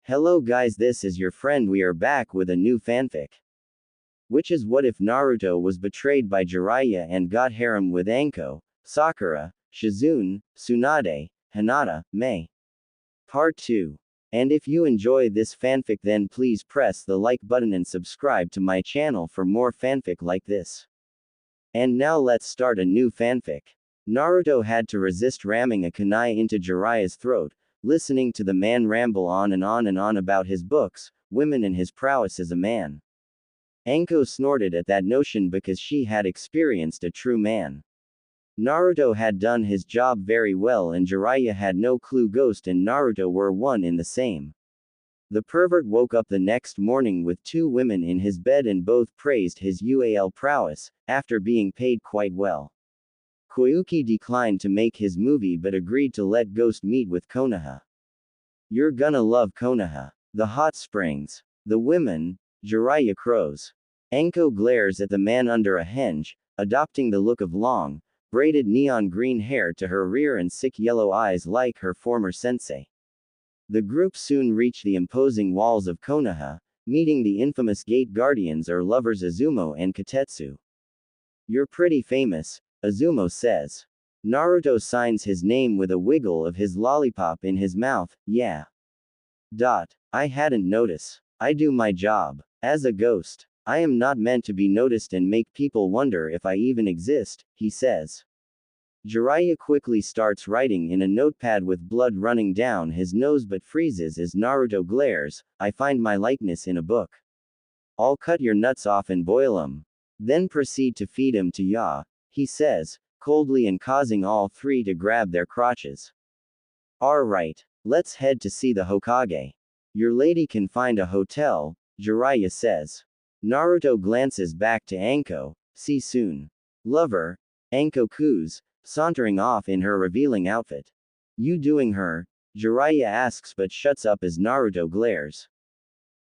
Hello guys, this is your friend. We are back with a new fanfic. Which is what if Naruto was betrayed by Jiraiya and got harem with Anko, Sakura, Shizune, Tsunade, Hinata, May. Part 2. And if you enjoy this fanfic then please press the like button and subscribe to my channel for more fanfic like this. And now let's start a new fanfic. Naruto had to resist ramming a kunai into Jiraiya's throat, listening to the man ramble on and on and on about his books, women and his prowess as a man. Anko snorted at that notion because she had experienced a true man. Naruto had done his job very well and Jiraiya had no clue Ghost and Naruto were one in the same. The pervert woke up the next morning with two women in his bed and both praised his UAL prowess, after being paid quite well. Koyuki declined to make his movie but agreed to let Ghost meet with Konoha. You're gonna love Konoha. The hot springs. The women. Jiraiya crows. Anko glares at the man under a henge, adopting the look of long, braided neon green hair to her rear and sick yellow eyes like her former sensei. The group soon reach the imposing walls of Konoha, meeting the infamous gate guardians or lovers Izumo and Katetsu. You're pretty famous, Izumo says. Naruto signs his name with a wiggle of his lollipop in his mouth, yeah. I hadn't noticed. I do my job. As a ghost, I am not meant to be noticed and make people wonder if I even exist, he says. Jiraiya quickly starts writing in a notepad with blood running down his nose but freezes as Naruto glares, I find my likeness in a book. I'll cut your nuts off and boil 'em. Then proceed to feed 'em to Ya, he says, coldly and causing all three to grab their crotches. Alright, let's head to see the Hokage. Your lady can find a hotel, Jiraiya says. Naruto glances back to Anko, see soon. Lover, Anko coos, sauntering off in her revealing outfit. You doing her? Jiraiya asks but shuts up as Naruto glares.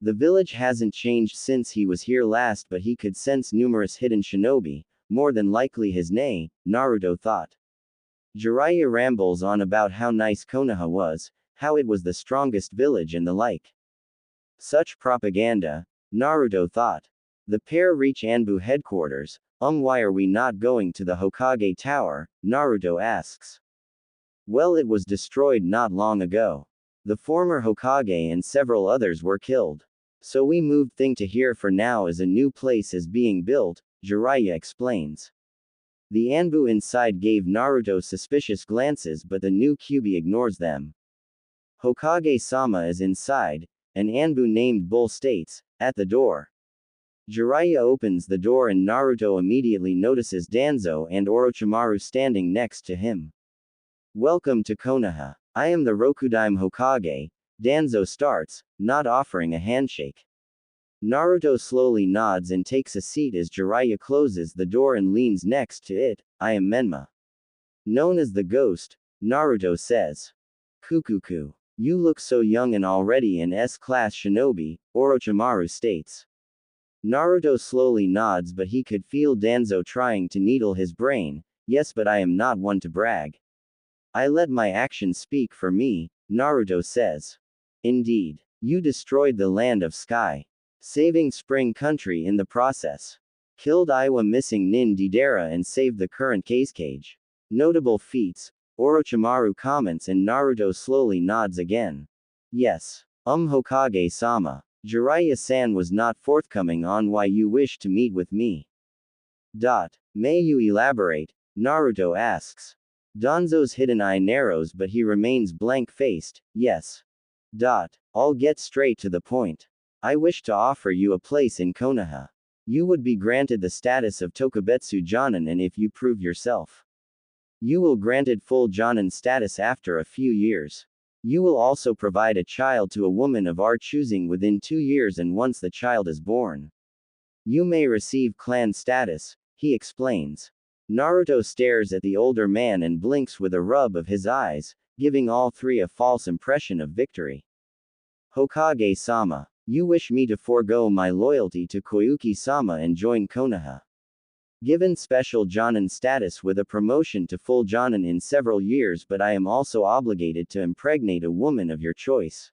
The village hasn't changed since he was here last but he could sense numerous hidden shinobi, more than likely his nei, Naruto thought. Jiraiya rambles on about how nice Konoha was, how it was the strongest village and the like. Such propaganda, Naruto thought. The pair reach Anbu headquarters. Why are we not going to the Hokage Tower? Naruto asks. Well, it was destroyed not long ago. The former Hokage and several others were killed. So we moved thing to here for now as a new place is being built, Jiraiya explains. The Anbu inside gave Naruto suspicious glances but the new Kyuubi ignores them. Hokage-sama is inside, an Anbu named Bull states, at the door. Jiraiya opens the door and Naruto immediately notices Danzo and Orochimaru standing next to him. Welcome to Konoha. I am the Rokudaime Hokage, Danzo starts, not offering a handshake. Naruto slowly nods and takes a seat as Jiraiya closes the door and leans next to it. I am Menma. Known as the Ghost, Naruto says. Kukuku. You look so young and already an S-class shinobi, Orochimaru states. Naruto slowly nods but he could feel Danzo trying to needle his brain. Yes, but I am not one to brag. I let my actions speak for me, Naruto says. Indeed. You destroyed the land of sky. Saving Spring Country in the process. Killed Iwa missing Nin Deidara and saved the current Cage. Notable feats, Orochimaru comments and Naruto slowly nods again. Yes. Hokage-sama. Jiraiya-san was not forthcoming on why you wish to meet with me. May you elaborate? Naruto asks. Danzo's hidden eye narrows but he remains blank-faced, yes. I'll get straight to the point. I wish to offer you a place in Konoha. You would be granted the status of Tokubetsu Jonin and if you prove yourself. You will granted full Jonin status after a few years. You will also provide a child to a woman of our choosing within 2 years and once the child is born. You may receive clan status, he explains. Naruto stares at the older man and blinks with a rub of his eyes, giving all three a false impression of victory. Hokage-sama, you wish me to forego my loyalty to Koyuki-sama and join Konoha. Given special Jonin status with a promotion to full Jonin in several years but I am also obligated to impregnate a woman of your choice.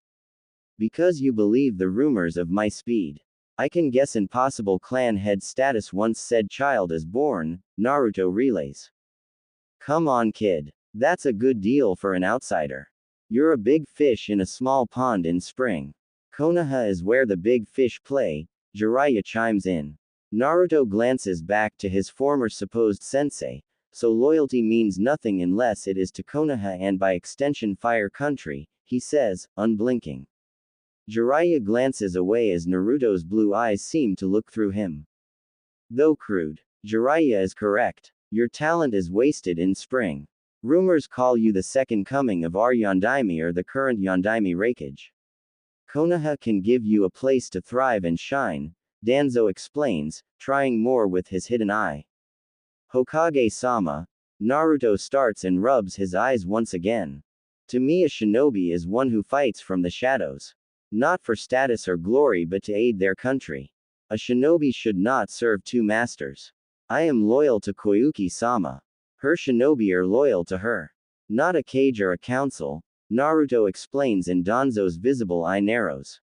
Because you believe the rumors of my speed. I can guess impossible clan head status once said child is born, Naruto relays. Come on kid. That's a good deal for an outsider. You're a big fish in a small pond in spring. Konoha is where the big fish play, Jiraiya chimes in. Naruto glances back to his former supposed sensei, so loyalty means nothing unless it is to Konoha and by extension Fire Country, he says, unblinking. Jiraiya glances away as Naruto's blue eyes seem to look through him. Though crude, Jiraiya is correct. Your talent is wasted in spring. Rumors call you the second coming of our Yondaime or the current Yondaime Raikage. Konoha can give you a place to thrive and shine, Danzo explains, trying more with his hidden eye. Hokage-sama, Naruto starts and rubs his eyes once again. To me a shinobi is one who fights from the shadows. Not for status or glory but to aid their country. A shinobi should not serve two masters. I am loyal to Koyuki-sama. Her shinobi are loyal to her. Not a cage or a council, Naruto explains and Danzo's visible eye narrows.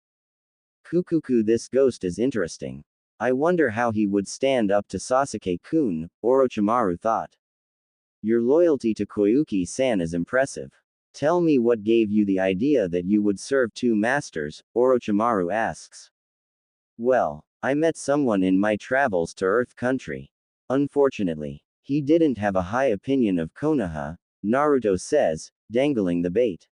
Kukuku, this ghost is interesting. I wonder how he would stand up to Sasuke-kun, Orochimaru thought. Your loyalty to Koyuki-san is impressive. Tell me what gave you the idea that you would serve two masters, Orochimaru asks. Well, I met someone in my travels to Earth Country. Unfortunately, he didn't have a high opinion of Konoha, Naruto says, dangling the bait.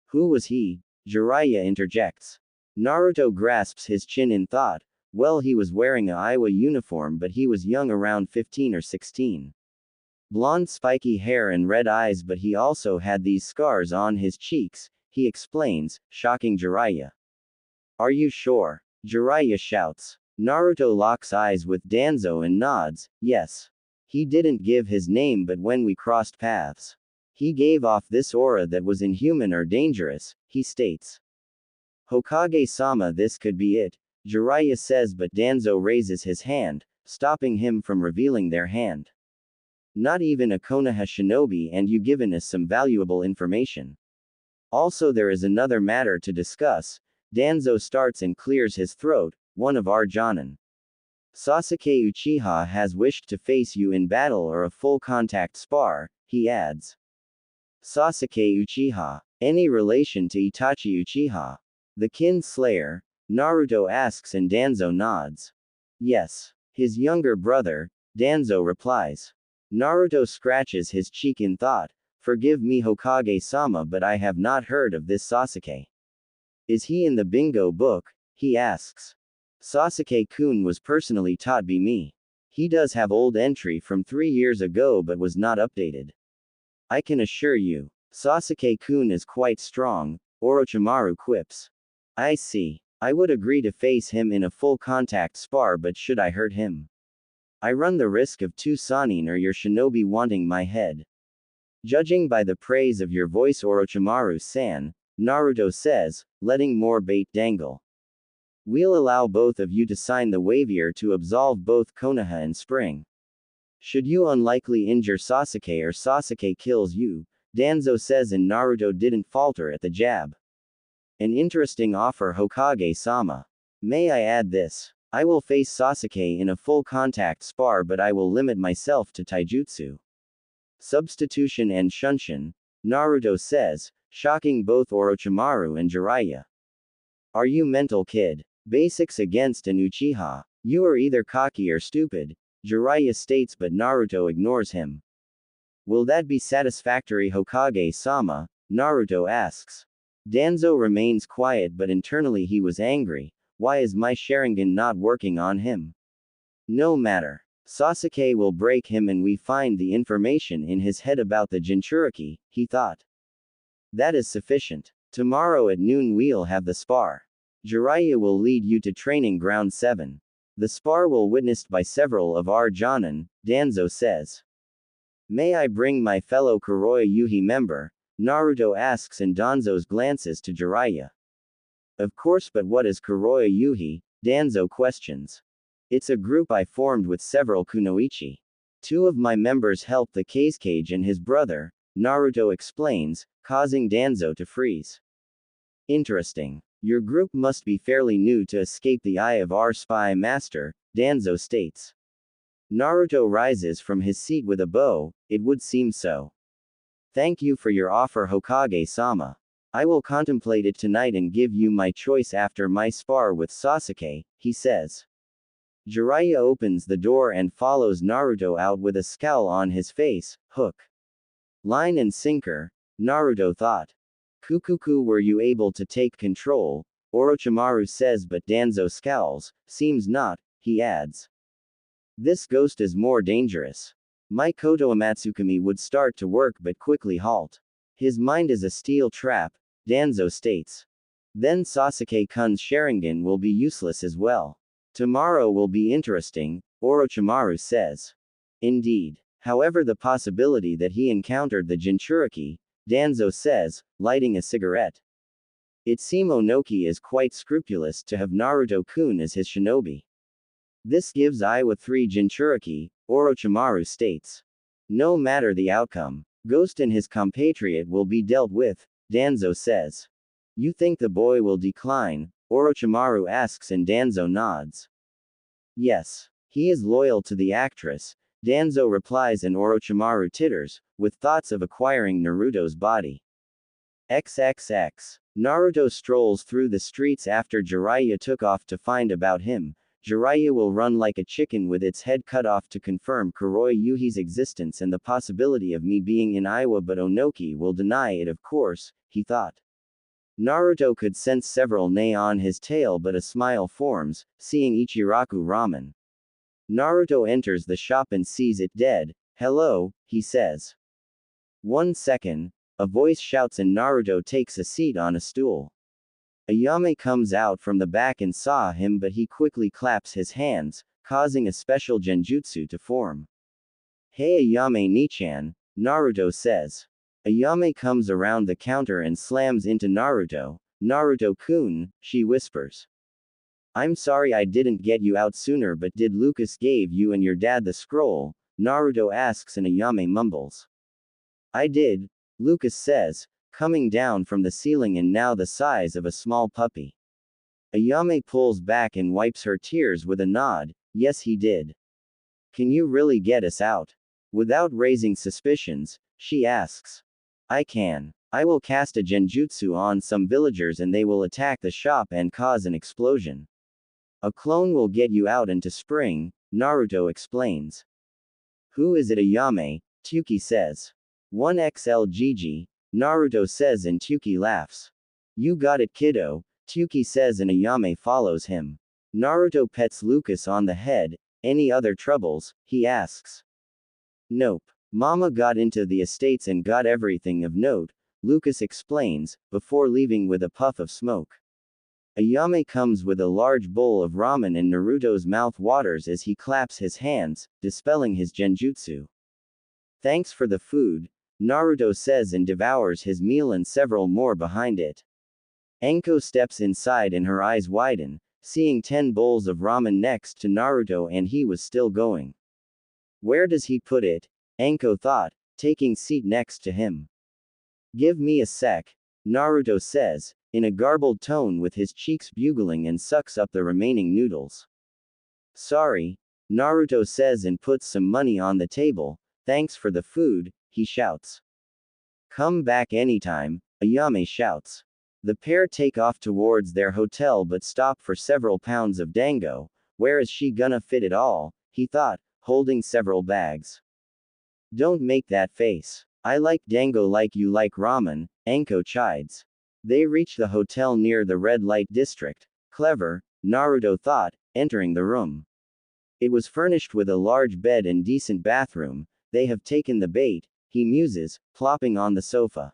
Who was he? Jiraiya interjects. Naruto grasps his chin in thought. Well, he was wearing a Iowa uniform but he was young, around 15 or 16. Blonde spiky hair and red eyes, but he also had these scars on his cheeks, he explains, shocking Jiraiya. Are you sure? Jiraiya shouts. Naruto locks eyes with Danzo and nods, yes. He didn't give his name but when we crossed paths. He gave off this aura that was inhuman or dangerous, he states. Hokage-sama, this could be it, Jiraiya says, but Danzo raises his hand, stopping him from revealing their hand. Not even a Konoha shinobi, and you given us some valuable information. Also there is another matter to discuss. Danzo starts and clears his throat, one of our Jonin. Sasuke Uchiha has wished to face you in battle or a full contact spar, he adds. Sasuke Uchiha. Any relation to Itachi Uchiha? The kin slayer? Naruto asks and Danzo nods. Yes. His younger brother, Danzo replies. Naruto scratches his cheek in thought. Forgive me Hokage-sama, but I have not heard of this Sasuke. Is he in the bingo book? He asks. Sasuke-kun was personally taught by me. He does have old entry from 3 years ago but was not updated. I can assure you, Sasuke-kun is quite strong, Orochimaru quips. I see. I would agree to face him in a full contact spar, but should I hurt him? I run the risk of two Sannin or your shinobi wanting my head. Judging by the praise of your voice Orochimaru-san, Naruto says, letting more bait dangle. We'll allow both of you to sign the waiver to absolve both Konoha and Spring. Should you unlikely injure Sasuke or Sasuke kills you, Danzo says, and Naruto didn't falter at the jab. An interesting offer Hokage-sama. May I add this? I will face Sasuke in a full contact spar, but I will limit myself to taijutsu. Substitution and shunshin, Naruto says, shocking both Orochimaru and Jiraiya. Are you mental, kid? Basics against an Uchiha. You are either cocky or stupid, Jiraiya states, but Naruto ignores him. Will that be satisfactory Hokage-sama? Naruto asks. Danzo remains quiet, but internally he was angry. Why is my Sharingan not working on him? No matter. Sasuke will break him and we find the information in his head about the Jinchuriki, he thought. That is sufficient. Tomorrow at noon we'll have the spar. Jiraiya will lead you to training ground 7. The spar will witnessed by several of our Jonin, Danzo says. May I bring my fellow Kuroya Yuhi member? Naruto asks and Danzo's glances to Jiraiya. Of course, but what is Kuroya Yuhi? Danzo questions. It's a group I formed with several kunoichi. 2 of my members helped the Kazekage and his brother, Naruto explains, causing Danzo to freeze. Interesting. Your group must be fairly new to escape the eye of our spy master, Danzo states. Naruto rises from his seat with a bow, it would seem so. Thank you for your offer, Hokage-sama. I will contemplate it tonight and give you my choice after my spar with Sasuke, he says. Jiraiya opens the door and follows Naruto out with a scowl on his face. Hook, line and sinker, Naruto thought. Kukuku, were you able to take control? Orochimaru says, but Danzo scowls. Seems not, he adds. This ghost is more dangerous. My Koto Amatsukami would start to work but quickly halt. His mind is a steel trap, Danzo states. Then Sasuke-kun's Sharingan will be useless as well. Tomorrow will be interesting, Orochimaru says. Indeed. However, the possibility that he encountered the Jinchuriki, Danzo says, lighting a cigarette. It seems Onoki is quite scrupulous to have Naruto-kun as his shinobi. This gives Iwa 3 Jinchuriki, Orochimaru states. No matter the outcome, Ghost and his compatriot will be dealt with, Danzo says. You think the boy will decline? Orochimaru asks and Danzo nods. Yes. He is loyal to the actress, Danzo replies and Orochimaru titters, with thoughts of acquiring Naruto's body. XXX. Naruto strolls through the streets after Jiraiya took off to find about him. Jiraiya will run like a chicken with its head cut off to confirm Kuroi Yuhi's existence and the possibility of me being in Iowa, but Onoki will deny it, of course, he thought. Naruto could sense several neigh on his tail, but a smile forms, seeing Ichiraku ramen. Naruto enters the shop and sees it dead. Hello, he says. 1 second, a voice shouts and Naruto takes a seat on a stool. Ayame comes out from the back and saw him, but he quickly claps his hands, causing a special genjutsu to form. Hey Ayame Nichan, Naruto says. Ayame comes around the counter and slams into Naruto. Naruto-kun, she whispers. I'm sorry I didn't get you out sooner, but did Lucas gave you and your dad the scroll? Naruto asks and Ayame mumbles. I did, Lucas says, coming down from the ceiling and now the size of a small puppy. Ayame pulls back and wipes her tears with a nod. Yes, he did. Can you really get us out? Without raising suspicions, she asks. I can. I will cast a genjutsu on some villagers and they will attack the shop and cause an explosion. A clone will get you out into spring, Naruto explains. Who is it, Ayame? Tuki says. 1XL Naruto says and Tuki laughs. You got it, kiddo, Tuki says and Ayame follows him. Naruto pets Lucas on the head. Any other troubles? He asks. Nope. Mama got into the estates and got everything of note, Lucas explains, before leaving with a puff of smoke. Ayame comes with a large bowl of ramen and Naruto's mouth waters as he claps his hands, dispelling his genjutsu. Thanks for the food, Naruto says and devours his meal and several more behind it. Anko steps inside and her eyes widen, seeing 10 bowls of ramen next to Naruto and he was still going. Where does he put it? Anko thought, taking seat next to him. Give me a sec, Naruto says, in a garbled tone with his cheeks bugling and sucks up the remaining noodles. Sorry, Naruto says and puts some money on the table. Thanks for the food, he shouts. Come back anytime, Ayame shouts. The pair take off towards their hotel but stop for several pounds of dango. Where is she gonna fit it all? He thought, holding several bags. Don't make that face. I like dango like you like ramen, Anko chides. They reach the hotel near the red light district. Clever, Naruto thought, entering the room. It was furnished with a large bed and decent bathroom. They have taken the bait, he muses, plopping on the sofa.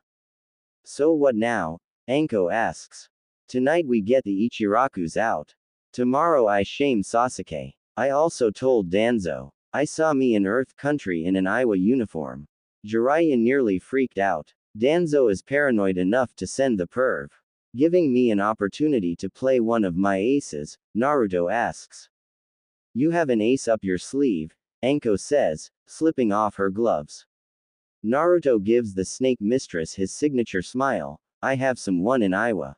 So what now? Anko asks. Tonight we get the Ichirakus out. Tomorrow I shame Sasuke. I also told Danzo. I saw me in Earth Country in an Iowa uniform. Jiraiya nearly freaked out. Danzo is paranoid enough to send the perv. Giving me an opportunity to play one of my aces, Naruto asks. You have an ace up your sleeve, Anko says, slipping off her gloves. Naruto gives the snake mistress his signature smile. I have someone in Iowa.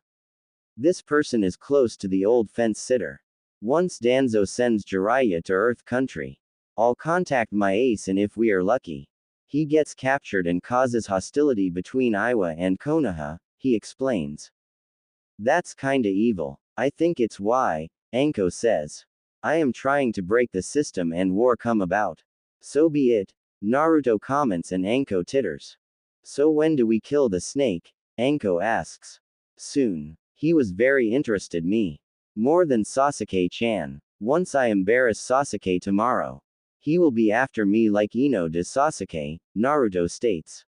This person is close to the old fence sitter. Once Danzo sends Jiraiya to Earth Country. I'll contact my ace, and if we are lucky, he gets captured and causes hostility between Iwa and Konoha, he explains. That's kinda evil. I think it's why, Anko says. I am trying to break the system and war come about. So be it, Naruto comments, and Anko titters. So when do we kill the snake? Anko asks. Soon. He was very interested me. More than Sasuke-chan. Once I embarrass Sasuke tomorrow, he will be after me like Ino does Sasuke, Naruto states.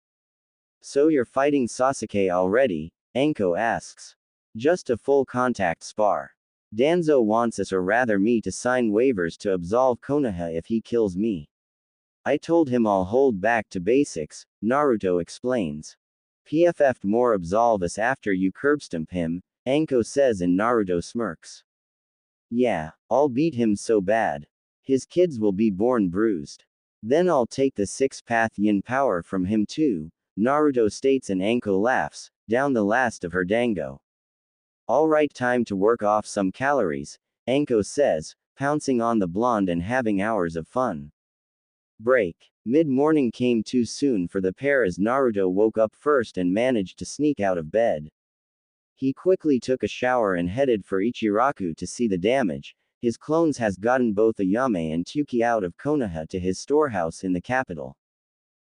So you're fighting Sasuke already? Anko asks. Just a full contact spar. Danzo wants us, or rather me, to sign waivers to absolve Konoha if he kills me. I told him I'll hold back to basics, Naruto explains. PFF'd more absolve us after you curbstomp him, Anko says, and Naruto smirks. Yeah, I'll beat him so bad. His kids will be born bruised. Then I'll take the six-path yin power from him too, Naruto states, and Anko laughs, down the last of her dango. Alright, time to work off some calories, Anko says, pouncing on the blonde and having hours of fun. Break. Mid-morning came too soon for the pair as Naruto woke up first and managed to sneak out of bed. He quickly took a shower and headed for Ichiraku to see the damage. His clones has gotten both Ayame and Tsuki out of Konoha to his storehouse in the capital.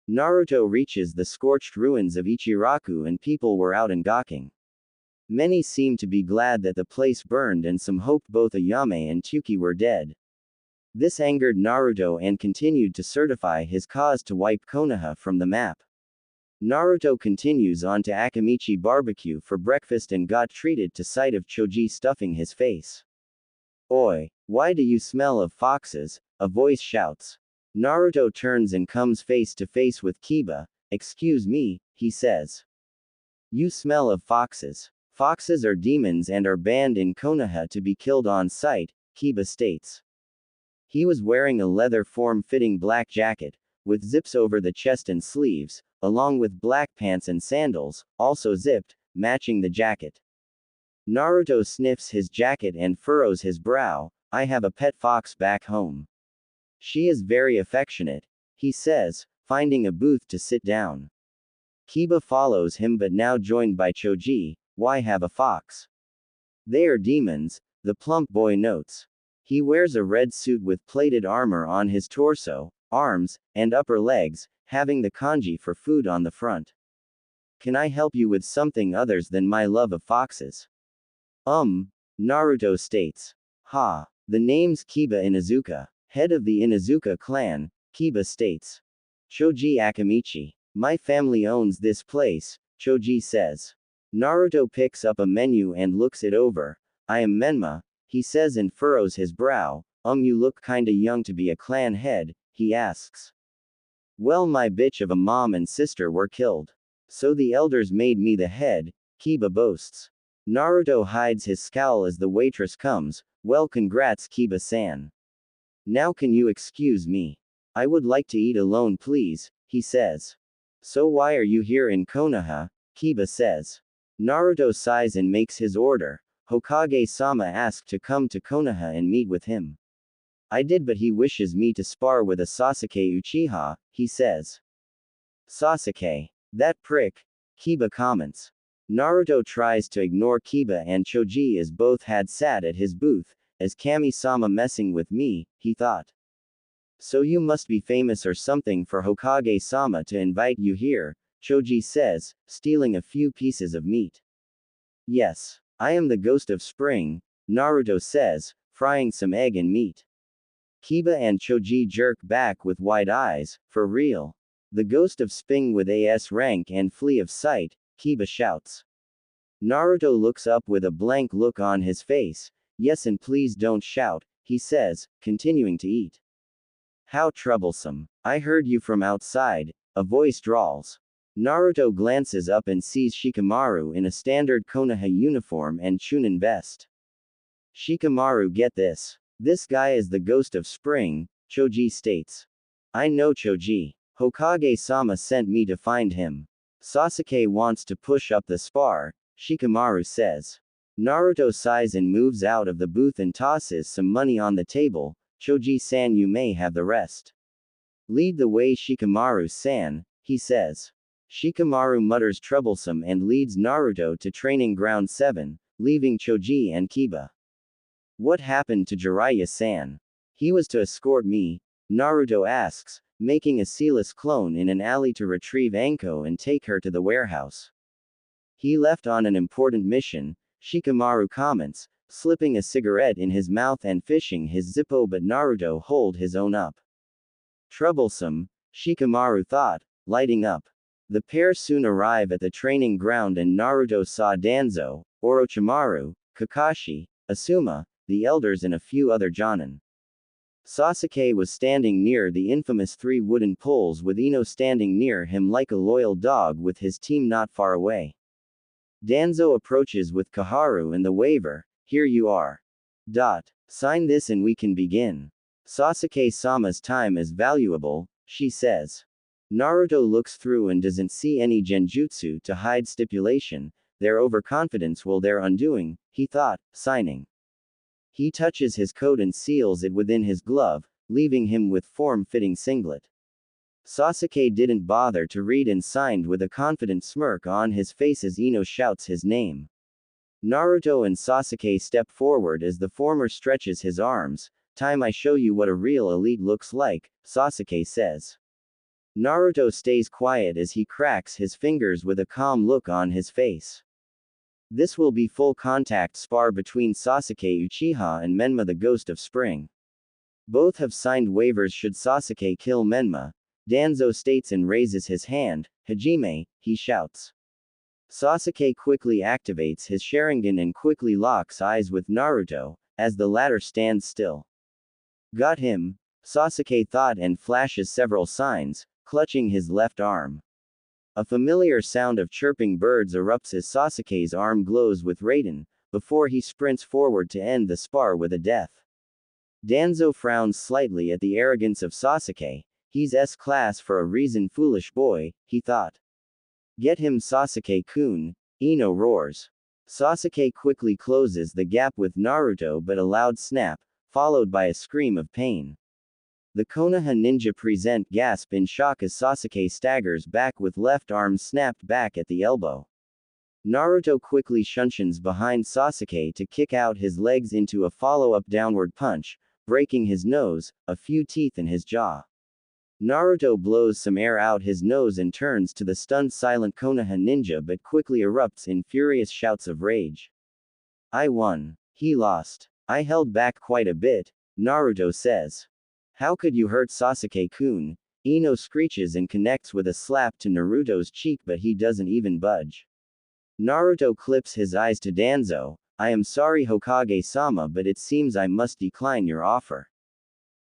Naruto reaches the scorched ruins of Ichiraku and people were out and gawking. Many seemed to be glad that the place burned, and some hoped both Ayame and Tsuki were dead. This angered Naruto and continued to certify his cause to wipe Konoha from the map. Naruto continues on to Akamichi barbecue for breakfast and got treated to sight of Choji stuffing his face. Oi, why do you smell of foxes? A voice shouts. Naruto turns and comes face to face with Kiba. Excuse me, he says. You smell of foxes. Foxes are demons and are banned in Konoha to be killed on sight, Kiba states. He was wearing a leather form-fitting black jacket, with zips over the chest and sleeves, along with black pants and sandals, also zipped, matching the jacket. Naruto sniffs his jacket and furrows his brow. I have a pet fox back home. She is very affectionate, he says, finding a booth to sit down. Kiba follows him, but now joined by Choji. Why have a fox? They are demons, the plump boy notes. He wears a red suit with plated armor on his torso, arms, and upper legs, having the kanji for food on the front. Can I help you with something others than my love of foxes? Naruto states. Ha. The name's Kiba Inuzuka, head of the Inuzuka clan, Kiba states. Choji Akamichi. My family owns this place, Choji says. Naruto picks up a menu and looks it over. I am Menma, he says, and furrows his brow. You look kinda young to be a clan head, he asks. Well, my bitch of a mom and sister were killed. So the elders made me the head, Kiba boasts. Naruto hides his scowl as the waitress comes. Well, congrats, Kiba-san. Now can you excuse me? I would like to eat alone, please, he says. So why are you here in Konoha? Kiba says. Naruto sighs and makes his order. Hokage-sama asked to come to Konoha and meet with him. I did, but he wishes me to spar with a Sasuke Uchiha, he says. Sasuke. That prick, Kiba comments. Naruto tries to ignore Kiba and Choji as both had sat at his booth. As Kami-sama messing with me, he thought. So you must be famous or something for Hokage-sama to invite you here, Choji says, stealing a few pieces of meat. Yes, I am the ghost of spring, Naruto says, frying some egg and meat. Kiba and Choji jerk back with wide eyes. For real? The ghost of spring with AS rank and flee of sight, Kiba shouts. Naruto looks up with a blank look on his face. Yes, and please don't shout, he says, continuing to eat. How troublesome. I heard you from outside, a voice drawls. Naruto glances up and sees Shikamaru in a standard Konoha uniform and Chunin vest. Shikamaru, get this. This guy is the ghost of spring, Choji states. I know Choji. Hokage-sama sent me to find him. Sasuke wants to push up the spar, Shikamaru says. Naruto sighs and moves out of the booth and tosses some money on the table. Choji-san, you may have the rest. Lead the way, Shikamaru-san, he says. Shikamaru mutters troublesome and leads Naruto to training ground 7, leaving Choji and Kiba. What happened to Jiraiya-san? He was to escort me, Naruto asks, making a Sealess clone in an alley to retrieve Anko and take her to the warehouse. He left on an important mission, Shikamaru comments, slipping a cigarette in his mouth and fishing his Zippo, but Naruto hold his own up. Troublesome, Shikamaru thought, lighting up. The pair soon arrive at the training ground and Naruto saw Danzo, Orochimaru, Kakashi, Asuma, the elders and a few other Jonin. Sasuke was standing near the infamous 3 wooden poles with Ino standing near him like a loyal dog with his team not far away. Danzo approaches with Kaharu and the waiver, here you are. Sign this and we can begin. Sasuke-sama's time is valuable, she says. Naruto looks through and doesn't see any genjutsu to hide stipulation, their overconfidence will their undoing, he thought, signing. He touches his coat and seals it within his glove, leaving him with form-fitting singlet. Sasuke didn't bother to read and signed with a confident smirk on his face as Ino shouts his name. Naruto and Sasuke step forward as the former stretches his arms. Time I show you what a real elite looks like, Sasuke says. Naruto stays quiet as he cracks his fingers with a calm look on his face. This will be full contact spar between Sasuke Uchiha and Menma the Ghost of Spring. Both have signed waivers should Sasuke kill Menma. Danzo states and raises his hand. Hajime, he shouts. Sasuke quickly activates his Sharingan and quickly locks eyes with Naruto, as the latter stands still. Got him, Sasuke thought and flashes several signs, clutching his left arm. A familiar sound of chirping birds erupts as Sasuke's arm glows with Raiden, before he sprints forward to end the spar with a death. Danzo frowns slightly at the arrogance of Sasuke. He's S-class for a reason, foolish boy, he thought. Get him, Sasuke-kun, Ino roars. Sasuke quickly closes the gap with Naruto, but a loud snap, followed by a scream of pain. The Konoha ninja present gasp in shock as Sasuke staggers back with left arm snapped back at the elbow. Naruto quickly shunshions behind Sasuke to kick out his legs into a follow-up downward punch, breaking his nose, a few teeth in his jaw. Naruto blows some air out his nose and turns to the stunned silent Konoha ninja but quickly erupts in furious shouts of rage. I won. He lost. I held back quite a bit, Naruto says. How could you hurt Sasuke-kun? Ino screeches and connects with a slap to Naruto's cheek, but he doesn't even budge. Naruto clips his eyes to Danzo. I am sorry, Hokage-sama, but it seems I must decline your offer.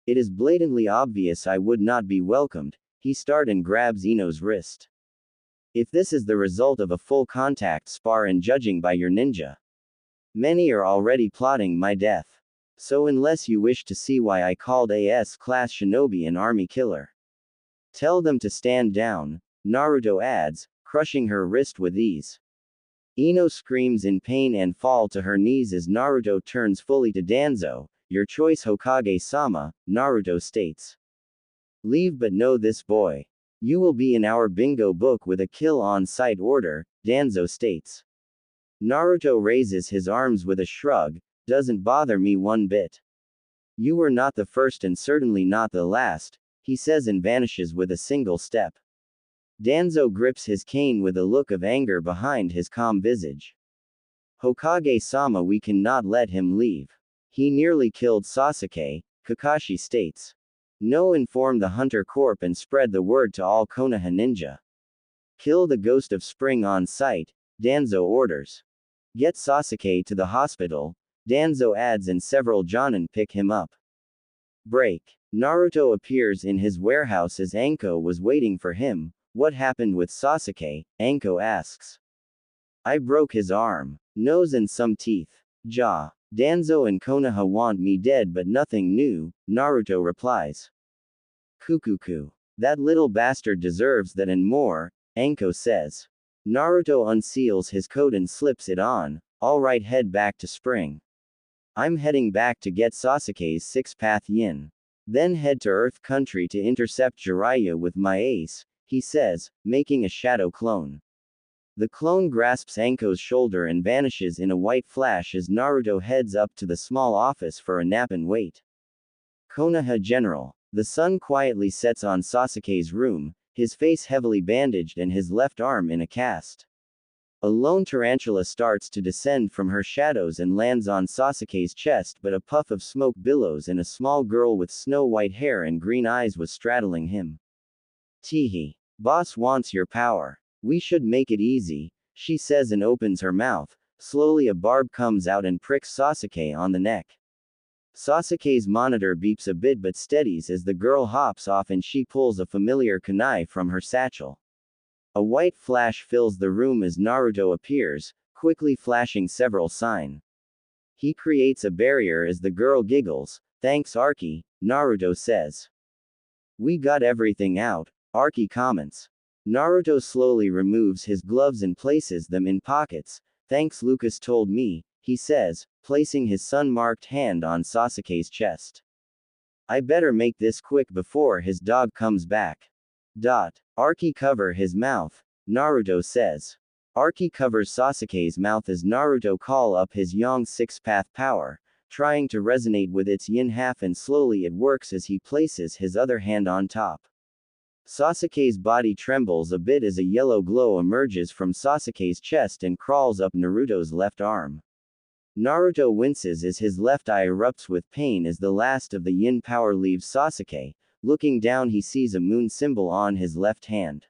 It is blatantly obvious I would not be welcomed, he starts and grabs Ino's wrist. If this is the result of a full contact spar and judging by your ninja, many are already plotting my death. So unless you wish to see why I called a S-class shinobi an army killer, tell them to stand down, Naruto adds, crushing her wrist with ease. Ino screams in pain and falls to her knees as Naruto turns fully to Danzo. Your choice, Hokage-sama, Naruto states. Leave, but know this, boy. You will be in our bingo book with a kill on sight order, Danzo states. Naruto raises his arms with a shrug. Doesn't bother me one bit. You were not the first and certainly not the last, he says and vanishes with a single step. Danzo grips his cane with a look of anger behind his calm visage. Hokage-sama, we cannot let him leave. He nearly killed Sasuke, Kakashi states. No, inform the Hunter Corp and spread the word to all Konoha ninja. Kill the Ghost of Spring on sight, Danzo orders. Get Sasuke to the hospital, Danzo adds, and several Jonin pick him up. Break. Naruto appears in his warehouse as Anko was waiting for him. What happened with Sasuke? Anko asks. I broke his arm, nose and some teeth. Jaw. Danzo and Konoha want me dead but nothing new, Naruto replies. Kukuku. That little bastard deserves that and more, Anko says. Naruto unseals his coat and slips it on. Alright, head back to spring. I'm heading back to get Sasuke's six-path yin. Then head to Earth Country to intercept Jiraiya with my ace, he says, making a shadow clone. The clone grasps Anko's shoulder and vanishes in a white flash as Naruto heads up to the small office for a nap and wait. Konoha General. The sun quietly sets on Sasuke's room, his face heavily bandaged and his left arm in a cast. A lone tarantula starts to descend from her shadows and lands on Sasuke's chest, but a puff of smoke billows and a small girl with snow-white hair and green eyes was straddling him. Teehee. Boss wants your power. We should make it easy, she says and opens her mouth. Slowly a barb comes out and pricks Sasuke on the neck. Sasuke's monitor beeps a bit but steadies as the girl hops off and she pulls a familiar kunai from her satchel. A white flash fills the room as Naruto appears, quickly flashing several signs. He creates a barrier as the girl giggles. Thanks Arki, Naruto says. We got everything out, Arki comments. Naruto slowly removes his gloves and places them in pockets. Thanks Lucas told me, he says, placing his sun-marked hand on Sasuke's chest. I better make this quick before his dog comes back. Arki cover his mouth, Naruto says. Arki covers Sasuke's mouth as Naruto call up his yang six-path power, trying to resonate with its yin half, and slowly it works as he places his other hand on top. Sasuke's body trembles a bit as a yellow glow emerges from Sasuke's chest and crawls up Naruto's left arm. Naruto winces as his left eye erupts with pain as the last of the yin power leaves Sasuke. Looking down he sees a moon symbol on his left hand.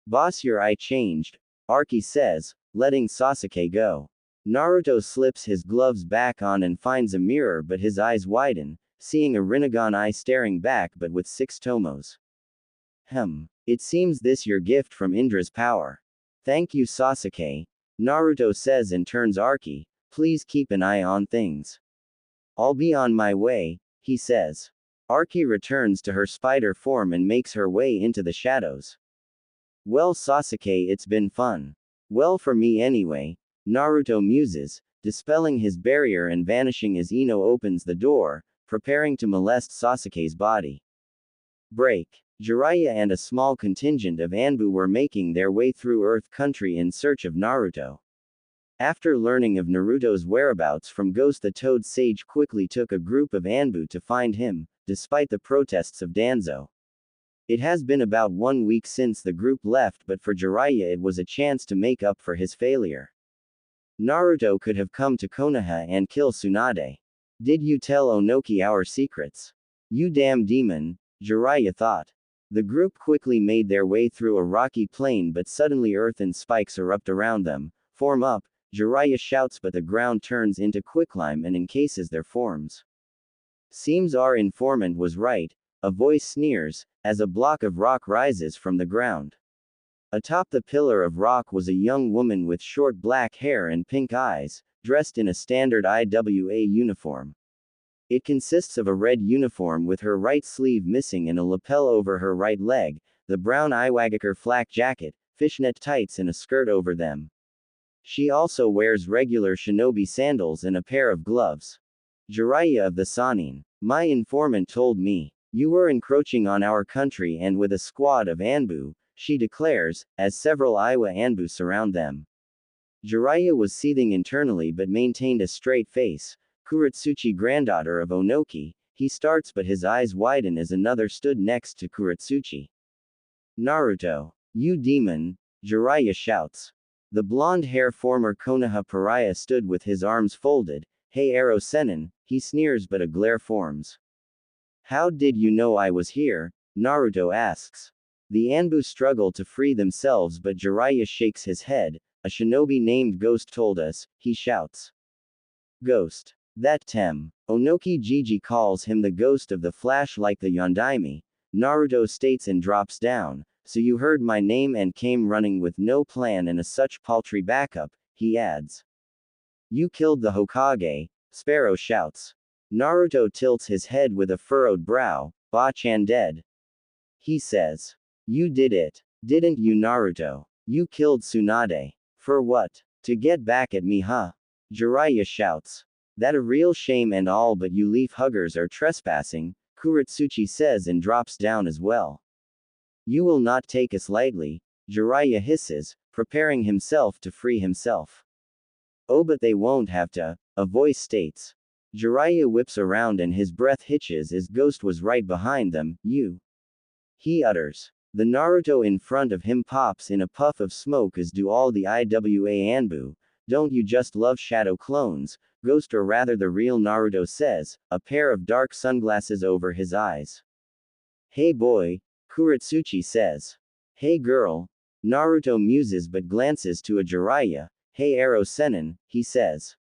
Boss, your eye changed, Arki says, letting Sasuke go. Naruto slips his gloves back on and finds a mirror, but his eyes widen, seeing a Rinnegan eye staring back but with 6 tomos. It seems this your gift from Indra's power. Thank you Sasuke, Naruto says and turns Arki, please keep an eye on things. I'll be on my way, he says. Arki returns to her spider form and makes her way into the shadows. Well Sasuke, it's been fun. Well for me anyway, Naruto muses, dispelling his barrier and vanishing as Ino opens the door, preparing to molest Sasuke's body. Break. Jiraiya and a small contingent of Anbu were making their way through Earth Country in search of Naruto. After learning of Naruto's whereabouts from Ghost, the Toad Sage quickly took a group of Anbu to find him, despite the protests of Danzo. It has been about 1 week since the group left, but for Jiraiya it was a chance to make up for his failure. Naruto could have come to Konoha and kill Tsunade. Did you tell Onoki our secrets? You damn demon, Jiraiya thought. The group quickly made their way through a rocky plain, but suddenly earthen spikes erupt around them. Form up, Jiraiya shouts, but the ground turns into quicklime and encases their forms. Seems our informant was right, a voice sneers, as a block of rock rises from the ground. Atop the pillar of rock was a young woman with short black hair and pink eyes, dressed in a standard IWA uniform. It consists of a red uniform with her right sleeve missing and a lapel over her right leg, the brown Iwagakure flak jacket, fishnet tights and a skirt over them. She also wears regular shinobi sandals and a pair of gloves. Jiraiya of the Sannin. My informant told me. You were encroaching on our country and with a squad of Anbu, she declares, as several Iwa Anbu surround them. Jiraiya was seething internally but maintained a straight face. Kuretsuchi, granddaughter of Onoki, he starts, but his eyes widen as another stood next to Kuretsuchi. Naruto. You demon, Jiraiya shouts. The blonde-hair former Konoha pariah stood with his arms folded. Hey Arrow Sennin, he sneers, but a glare forms. How did you know I was here? Naruto asks. The Anbu struggle to free themselves, but Jiraiya shakes his head. A shinobi named Ghost told us, he shouts. Ghost. That Tem. Onoki Jiji calls him the ghost of the flash like the Yondaime. Naruto states and drops down. So you heard my name and came running with no plan and a such paltry backup, he adds. You killed the Hokage, Sparrow shouts. Naruto tilts his head with a furrowed brow. Ba-chan dead. He says. You did it. Didn't you Naruto? You killed Tsunade. For what? To get back at me huh? Jiraiya shouts. That a real shame and all, but you leaf huggers are trespassing, Kuretsuchi says and drops down as well. You will not take us lightly, Jiraiya hisses, preparing himself to free himself. Oh, but they won't have to, a voice states. Jiraiya whips around and his breath hitches as Ghost was right behind them. You. He utters. The Naruto in front of him pops in a puff of smoke, as do all the IWA Anbu. Don't you just love shadow clones? Ghost, or rather the real Naruto, says, a pair of dark sunglasses over his eyes. Hey boy, Kuretsuchi says. Hey girl. Naruto muses but glances to a Jiraiya. Hey Arrow Sennin, he says.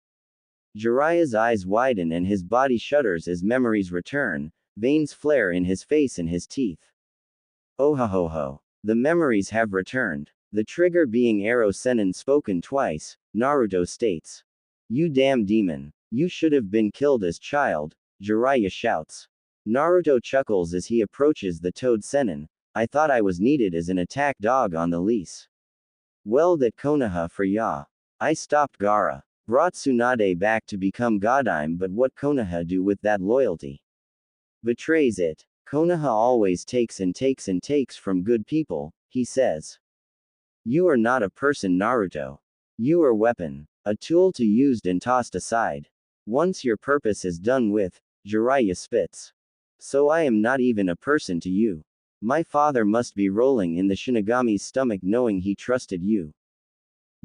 Jiraiya's eyes widen and his body shudders as memories return, veins flare in his face and his teeth. Oh ho ho ho. The memories have returned. The trigger being Arrow Sennin spoken twice, Naruto states. You damn demon. You should have been killed as child, Jiraiya shouts. Naruto chuckles as he approaches the Toad Sennin. I thought I was needed as an attack dog on the lease. Well, that Konoha for ya. I stopped Gaara. Brought Tsunade back to become Godime, but what Konoha do with that loyalty? Betrays it. Konoha always takes and takes and takes from good people, he says. You are not a person, Naruto. You are weapon. A tool to used and tossed aside. Once your purpose is done with, Jiraiya spits. So I am not even a person to you. My father must be rolling in the Shinigami's stomach knowing he trusted you.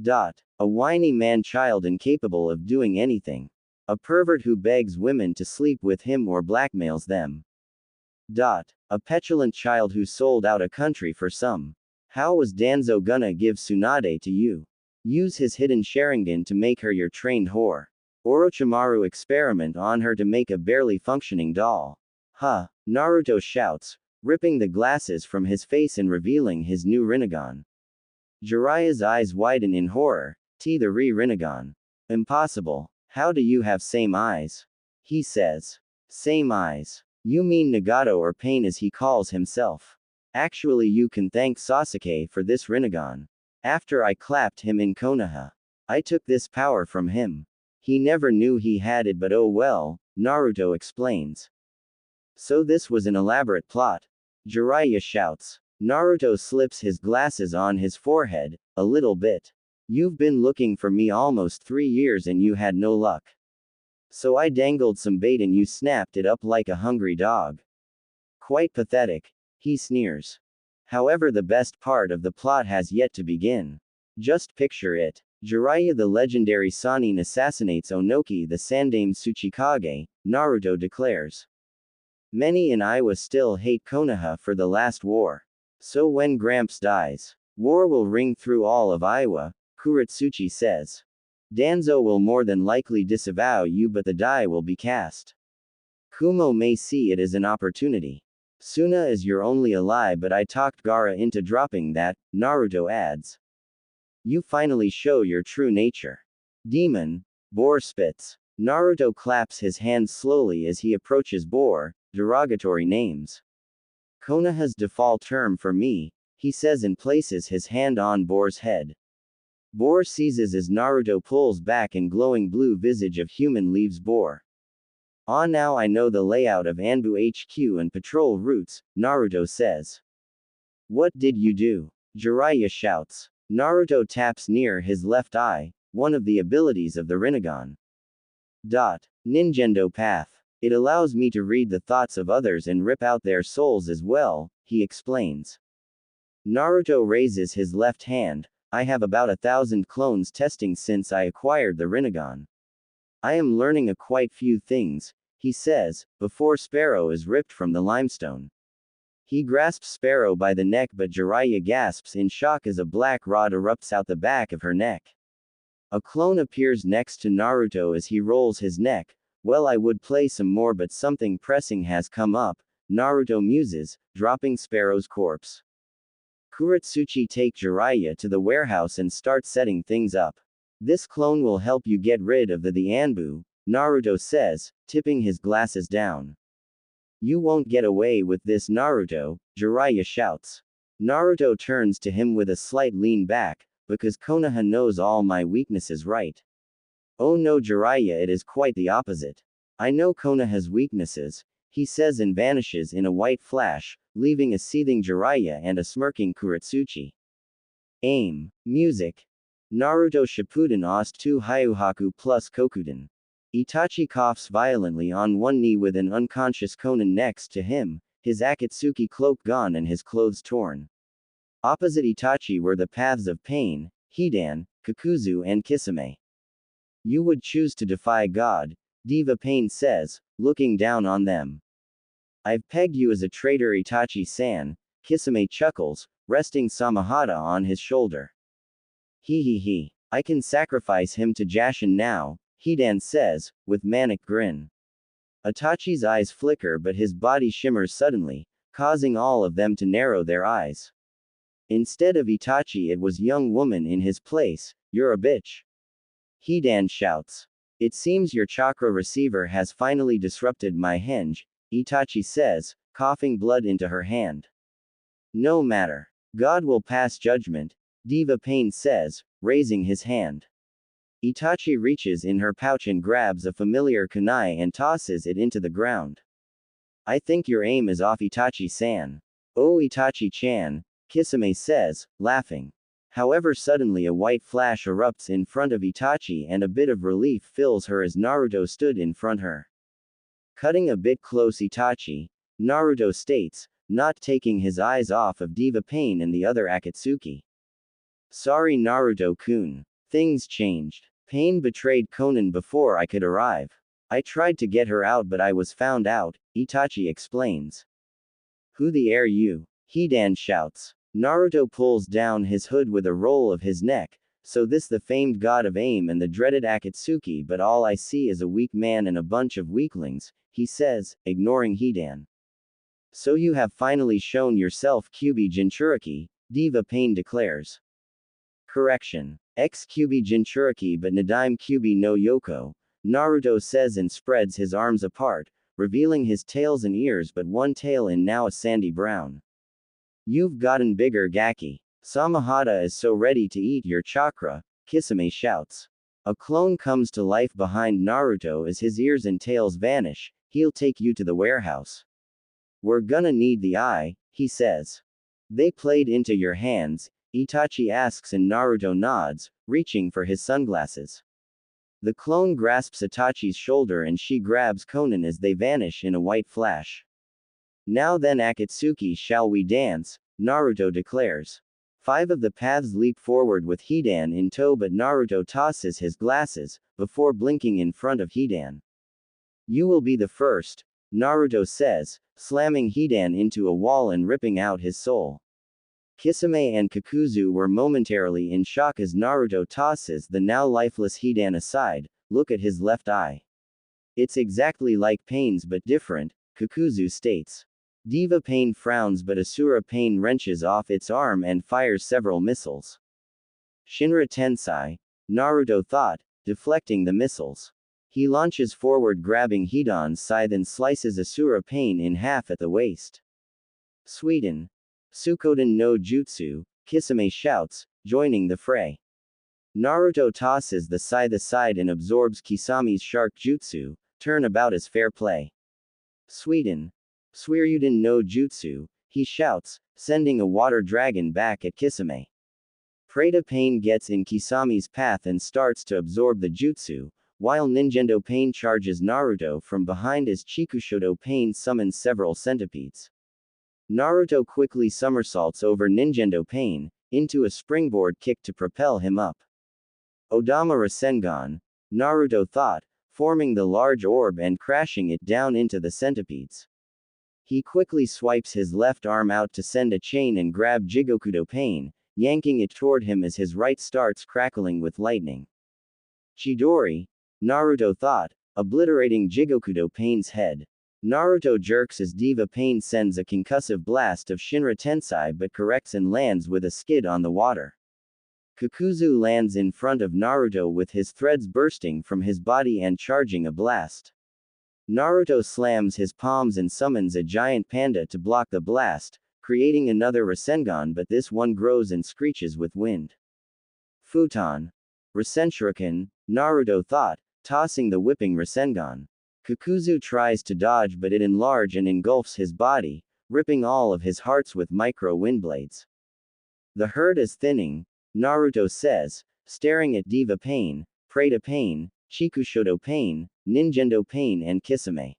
A whiny man-child incapable of doing anything. A pervert who begs women to sleep with him or blackmails them. A petulant child who sold out a country for some. How was Danzo gonna give Tsunade to you? Use his hidden Sharingan to make her your trained whore. Orochimaru experiment on her to make a barely functioning doll. Huh, Naruto shouts, ripping the glasses from his face and revealing his new Rinnegan. Jiraiya's eyes widen in horror. The Rinnegan. Impossible. How do you have same eyes? He says. Same eyes. You mean Nagato, or Pain as he calls himself. Actually, you can thank Sasuke for this Rinnegan. After I clapped him in Konoha, I took this power from him. He never knew he had it, but oh well, Naruto explains. So this was an elaborate plot. Jiraiya shouts. Naruto slips his glasses on his forehead, a little bit. You've been looking for me almost 3 years and you had no luck. So I dangled some bait and you snapped it up like a hungry dog. Quite pathetic. He sneers. However, the best part of the plot has yet to begin. Just picture it. Jiraiya the legendary Sannin assassinates Onoki the Sandame Tsuchikage, Naruto declares. Many in Iowa still hate Konoha for the last war. So when Gramps dies, war will ring through all of Iowa, Kuretsuchi says. Danzo will more than likely disavow you, but the die will be cast. Kumo may see it as an opportunity. Suna is your only ally, but I talked Gaara into dropping that, Naruto adds. You finally show your true nature. Demon, Boar spits. Naruto claps his hands slowly as he approaches Boar, derogatory names. Konoha's default term for me, he says and places his hand on Boar's head. Boar seizes as Naruto pulls back and glowing blue visage of human leaves Boar. Ah, now I know the layout of Anbu HQ and patrol routes, Naruto says. What did you do? Jiraiya shouts. Naruto taps near his left eye, one of the abilities of the Rinnegan. Ninjendo Path. It allows me to read the thoughts of others and rip out their souls as well, he explains. Naruto raises his left hand. I have about 1,000 clones testing since I acquired the Rinnegan. I am learning a quite few things, he says, before Sparrow is ripped from the limestone. He grasps Sparrow by the neck, but Jiraiya gasps in shock as a black rod erupts out the back of her neck. A clone appears next to Naruto as he rolls his neck. Well, I would play some more, but something pressing has come up, Naruto muses, dropping Sparrow's corpse. Kuretsuchi take Jiraiya to the warehouse and start setting things up. This clone will help you get rid of the Anbu, Naruto says, tipping his glasses down. You won't get away with this, Naruto, Jiraiya shouts. Naruto turns to him with a slight lean back, because Konoha knows all my weaknesses, right? Oh no, Jiraiya, it is quite the opposite. I know Kona has weaknesses, he says and vanishes in a white flash, leaving a seething Jiraiya and a smirking Kuretsuchi. Aim. Music. Naruto Shippuden Ost 2 Hyuhaku plus Kokuden. Itachi coughs violently on one knee with an unconscious Konan next to him, his Akatsuki cloak gone and his clothes torn. Opposite Itachi were the paths of pain, Hidan, Kakuzu and Kisame. You would choose to defy God, Diva Pain says, looking down on them. I've pegged you as a traitor, Itachi-san, Kisame chuckles, resting Samahata on his shoulder. He. I can sacrifice him to Jashin now, Hidan says, with manic grin. Itachi's eyes flicker but his body shimmers suddenly, causing all of them to narrow their eyes. Instead of Itachi it was young woman in his place. You're a bitch. Hidan shouts. It seems your chakra receiver has finally disrupted my henge, Itachi says, coughing blood into her hand. No matter. God will pass judgment, Diva Pain says, raising his hand. Itachi reaches in her pouch and grabs a familiar kunai and tosses it into the ground. I think your aim is off, Itachi-san. Oh, Itachi-chan, Kisame says, laughing. However, suddenly a white flash erupts in front of Itachi and a bit of relief fills her as Naruto stood in front her. Cutting a bit close Itachi, Naruto states, not taking his eyes off of Diva Pain and the other Akatsuki. Sorry Naruto-kun. Things changed. Pain betrayed Konan before I could arrive. I tried to get her out but I was found out, Itachi explains. Who the air you? Hidan shouts. Naruto pulls down his hood with a roll of his neck, so this the famed god of aim and the dreaded Akatsuki, but all I see is a weak man and a bunch of weaklings, he says, ignoring Hidan. So you have finally shown yourself, Kyuubi Jinchuriki, Diva Pain declares. Correction. Ex-Kyuubi Jinchuriki but Nadaime Kyuubi no Yoko, Naruto says and spreads his arms apart, revealing his tails and ears but one tail in now a sandy brown. You've gotten bigger, Gaki. Samahata is so ready to eat your chakra, Kisame shouts. A clone comes to life behind Naruto as his ears and tails vanish. He'll take you to the warehouse. We're gonna need the eye, he says. They played into your hands, Itachi asks and Naruto nods, reaching for his sunglasses. The clone grasps Itachi's shoulder and she grabs Konan as they vanish in a white flash. Now then Akatsuki, shall we dance? Naruto declares. 5 of the paths leap forward with Hidan in tow but Naruto tosses his glasses, before blinking in front of Hidan. You will be the first, Naruto says, slamming Hidan into a wall and ripping out his soul. Kisame and Kakuzu were momentarily in shock as Naruto tosses the now lifeless Hidan aside. Look at his left eye. It's exactly like Pain's but different, Kakuzu states. Diva Pain frowns but Asura Pain wrenches off its arm and fires several missiles. Shinra Tensei, Naruto thought, deflecting the missiles. He launches forward grabbing Hidan's scythe and slices Asura Pain in half at the waist. Sweden. Sukoden no Jutsu, Kisame shouts, joining the fray. Naruto tosses the scythe aside and absorbs Kisame's shark jutsu, turnabout as fair play. Sweden. Suiryuden no Jutsu, he shouts, sending a water dragon back at Kisame. Preta Pain gets in Kisame's path and starts to absorb the jutsu, while Ninjendo Pain charges Naruto from behind as Chikushodo Pain summons several centipedes. Naruto quickly somersaults over Ninjendo Pain, into a springboard kick to propel him up. Odama Rasengan, Naruto thought, forming the large orb and crashing it down into the centipedes. He quickly swipes his left arm out to send a chain and grab Jigokudo Pain, yanking it toward him as his right starts crackling with lightning. Chidori, Naruto thought, obliterating Jigokudo Pain's head. Naruto jerks as Diva Pain sends a concussive blast of Shinra Tensei but corrects and lands with a skid on the water. Kakuzu lands in front of Naruto with his threads bursting from his body and charging a blast. Naruto slams his palms and summons a giant panda to block the blast, creating another Rasengan but this one grows and screeches with wind. Futon. Rasenshuriken, Naruto thought, tossing the whipping Rasengan. Kakuzu tries to dodge but it enlarges and engulfs his body, ripping all of his hearts with micro windblades. The herd is thinning, Naruto says, staring at Diva Pain, Preta Pain, Chikushodo Pain, Ninjendo Pain and Kisame.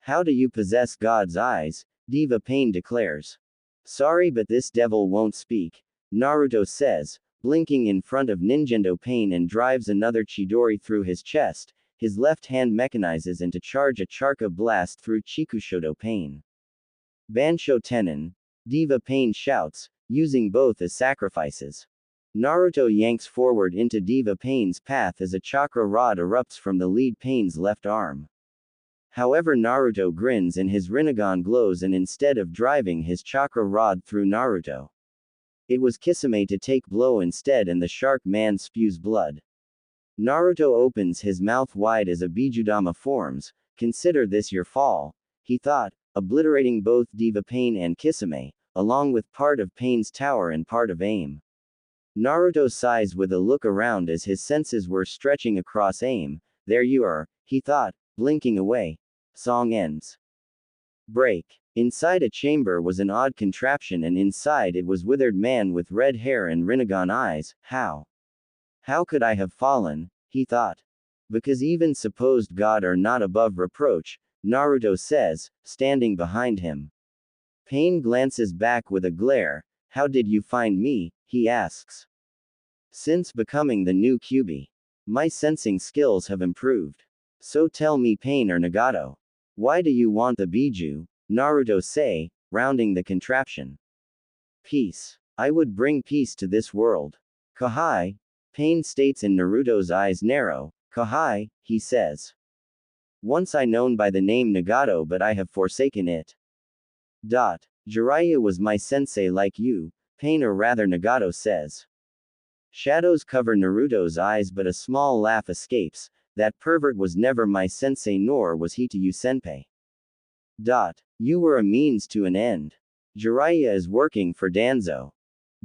How do you possess God's eyes? Diva Pain declares. Sorry but this devil won't speak, Naruto says, blinking in front of Ninjendo Pain and drives another Chidori through his chest. His left hand mechanizes and to charge a Charka blast through Chikushodo Pain. Bansho Tenon, Diva Pain shouts, using both as sacrifices. Naruto yanks forward into Diva Pain's path as a chakra rod erupts from the lead Pain's left arm. However, Naruto grins and his Rinnegan glows, and instead of driving his chakra rod through Naruto, it was Kisame to take blow instead, and the shark man spews blood. Naruto opens his mouth wide as a Bijudama forms. Consider this your fall, he thought, obliterating both Diva Pain and Kisame, along with part of Pain's tower and part of AIM. Naruto sighs with a look around as his senses were stretching across AIM. There you are, he thought, blinking away. Song ends. Break. Inside a chamber was an odd contraption, and inside it was withered man with red hair and Rinnegan eyes. How could I have fallen? He thought. Because even supposed God are not above reproach, Naruto says, standing behind him. Pain glances back with a glare. How did you find me? He asks. Since becoming the new Kyuubi, my sensing skills have improved. So tell me, Pain or Nagato, why do you want the Biju? Naruto say, rounding the contraption. Peace. I would bring peace to this world. Kahai. Pain states, in Naruto's eyes narrow. Kahai, he says. Once I known by the name Nagato, but I have forsaken it. Jiraiya was my sensei like you, Pain, or rather Nagato says. Shadows cover Naruto's eyes, but a small laugh escapes. That pervert was never my sensei, nor was he to you senpai. You were a means to an end. Jiraiya is working for Danzo.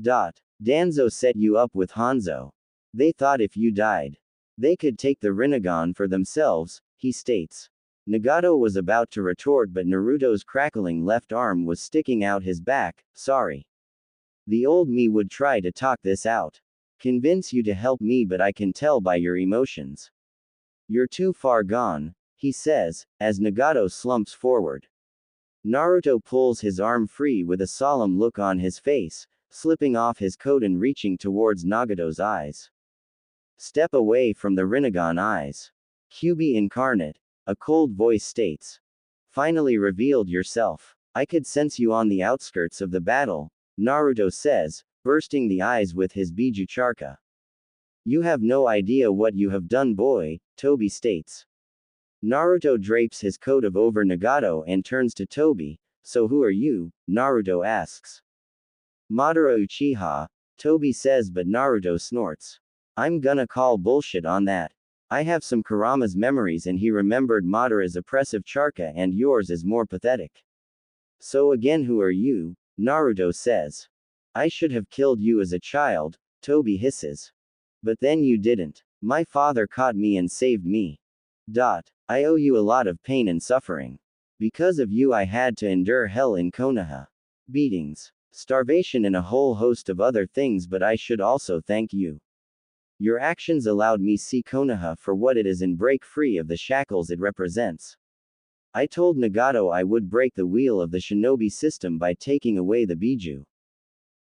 Danzo set you up with Hanzo. They thought if you died, they could take the Rinnegan for themselves, he states. Nagato was about to retort, but Naruto's crackling left arm was sticking out his back. Sorry. The old me would try to talk this out. Convince you to help me, but I can tell by your emotions. You're too far gone, he says, as Nagato slumps forward. Naruto pulls his arm free with a solemn look on his face, slipping off his coat and reaching towards Nagato's eyes. Step away from the Rinnegan eyes. Kyuubi incarnate, a cold voice states. Finally revealed yourself. I could sense you on the outskirts of the battle, Naruto says, bursting the eyes with his Biju Charka. You have no idea what you have done, boy, Tobi states. Naruto drapes his coat over Nagato and turns to Tobi. So who are you? Naruto asks. Madara Uchiha, Tobi says, but Naruto snorts. I'm gonna call bullshit on that. I have some Kurama's memories, and he remembered Madara's oppressive Charka, and yours is more pathetic. So again, who are you? Naruto says. I should have killed you as a child, Tobi hisses. But then you didn't. My father caught me and saved me. I owe you a lot of pain and suffering. Because of you I had to endure hell in Konoha. Beatings, starvation, and a whole host of other things, but I should also thank you. Your actions allowed me see Konoha for what it is and break free of the shackles it represents. I told Nagato I would break the wheel of the shinobi system by taking away the Biju.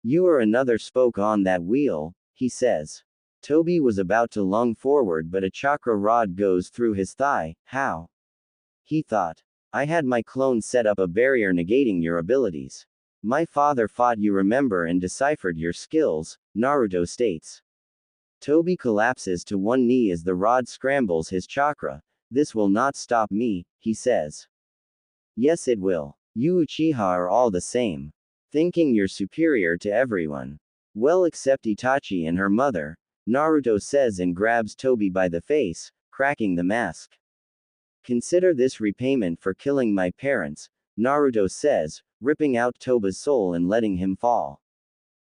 You are another spoke on that wheel, he says. Tobi was about to lunge forward, but a chakra rod goes through his thigh. How? He thought. I had my clone set up a barrier negating your abilities. My father fought you, remember, and deciphered your skills, Naruto states. Tobi collapses to one knee as the rod scrambles his chakra. This will not stop me, he says. Yes, it will. You Uchiha are all the same. Thinking you're superior to everyone. Well, except Itachi and her mother, Naruto says and grabs Tobi by the face, cracking the mask. Consider this repayment for killing my parents, Naruto says, ripping out Tobi's soul and letting him fall.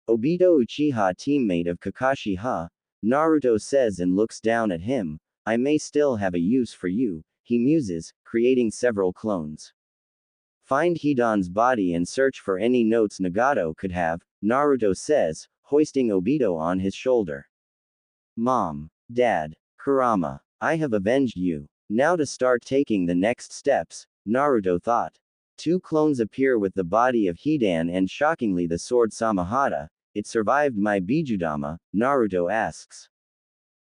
Obito Uchiha, teammate of Kakashi, Naruto says and looks down at him. I may still have a use for you, he muses, creating several clones. Find Hidan's body and search for any notes Nagato could have, Naruto says, hoisting Obito on his shoulder. Mom. Dad. Kurama. I have avenged you. Now to start taking the next steps, Naruto thought. 2 clones appear with the body of Hidan and shockingly the sword Samahata. It survived my Bijudama, Naruto asks.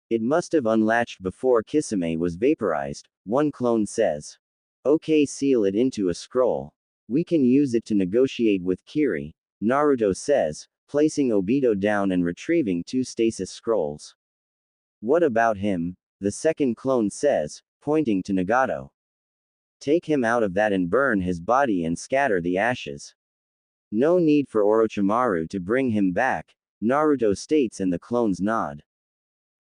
It must have unlatched before Kisame was vaporized, one clone says. Okay, seal it into a scroll. We can use it to negotiate with Kiri, Naruto says, placing Obito down and retrieving 2 stasis scrolls. What about him? The second clone says, pointing to Nagato. Take him out of that and burn his body and scatter the ashes. No need for Orochimaru to bring him back, Naruto states and the clones nod.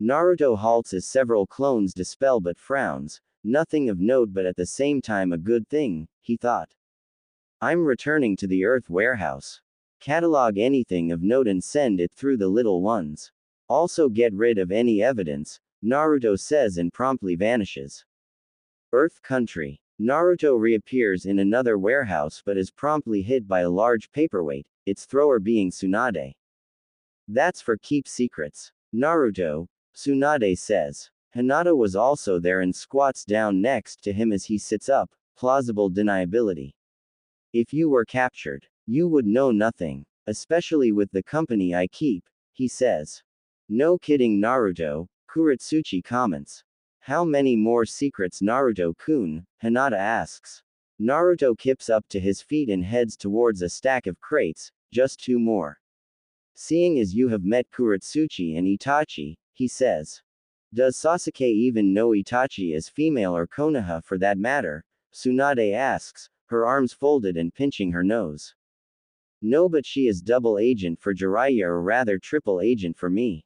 Naruto halts as several clones dispel but frowns, nothing of note but at the same time a good thing, he thought. I'm returning to the Earth warehouse. Catalog anything of note and send it through the little ones. Also get rid of any evidence, Naruto says and promptly vanishes. Earth Country. Naruto reappears in another warehouse but is promptly hit by a large paperweight, its thrower being Tsunade. That's for keep secrets. Naruto, Tsunade says. Hinata was also there and squats down next to him as he sits up, plausible deniability. If you were captured, you would know nothing, especially with the company I keep, he says. No kidding Naruto, Kuretsuchi comments. How many more secrets Naruto-kun? Hinata asks. Naruto kips up to his feet and heads towards a stack of crates, just 2 more. Seeing as you have met Kuretsuchi and Itachi, he says. Does Sasuke even know Itachi is female or Konoha for that matter? Tsunade asks, her arms folded and pinching her nose. No, but she is double agent for Jiraiya or rather triple agent for me.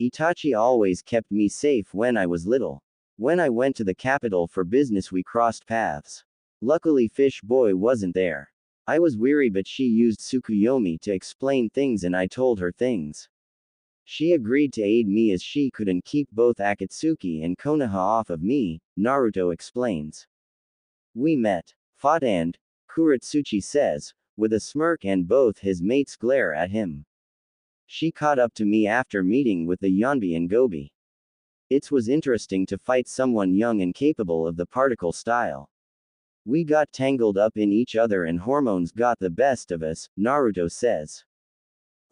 Itachi always kept me safe when I was little. When I went to the capital for business we crossed paths. Luckily Fish Boy wasn't there. I was weary but she used Tsukuyomi to explain things and I told her things. She agreed to aid me as she couldn't keep both Akatsuki and Konoha off of me, Naruto explains. We met, fought and, Kuretsuchi says, with a smirk and both his mates glare at him. She caught up to me after meeting with the Yonbi and Gobi. It was interesting to fight someone young and capable of the particle style. We got tangled up in each other and hormones got the best of us, Naruto says.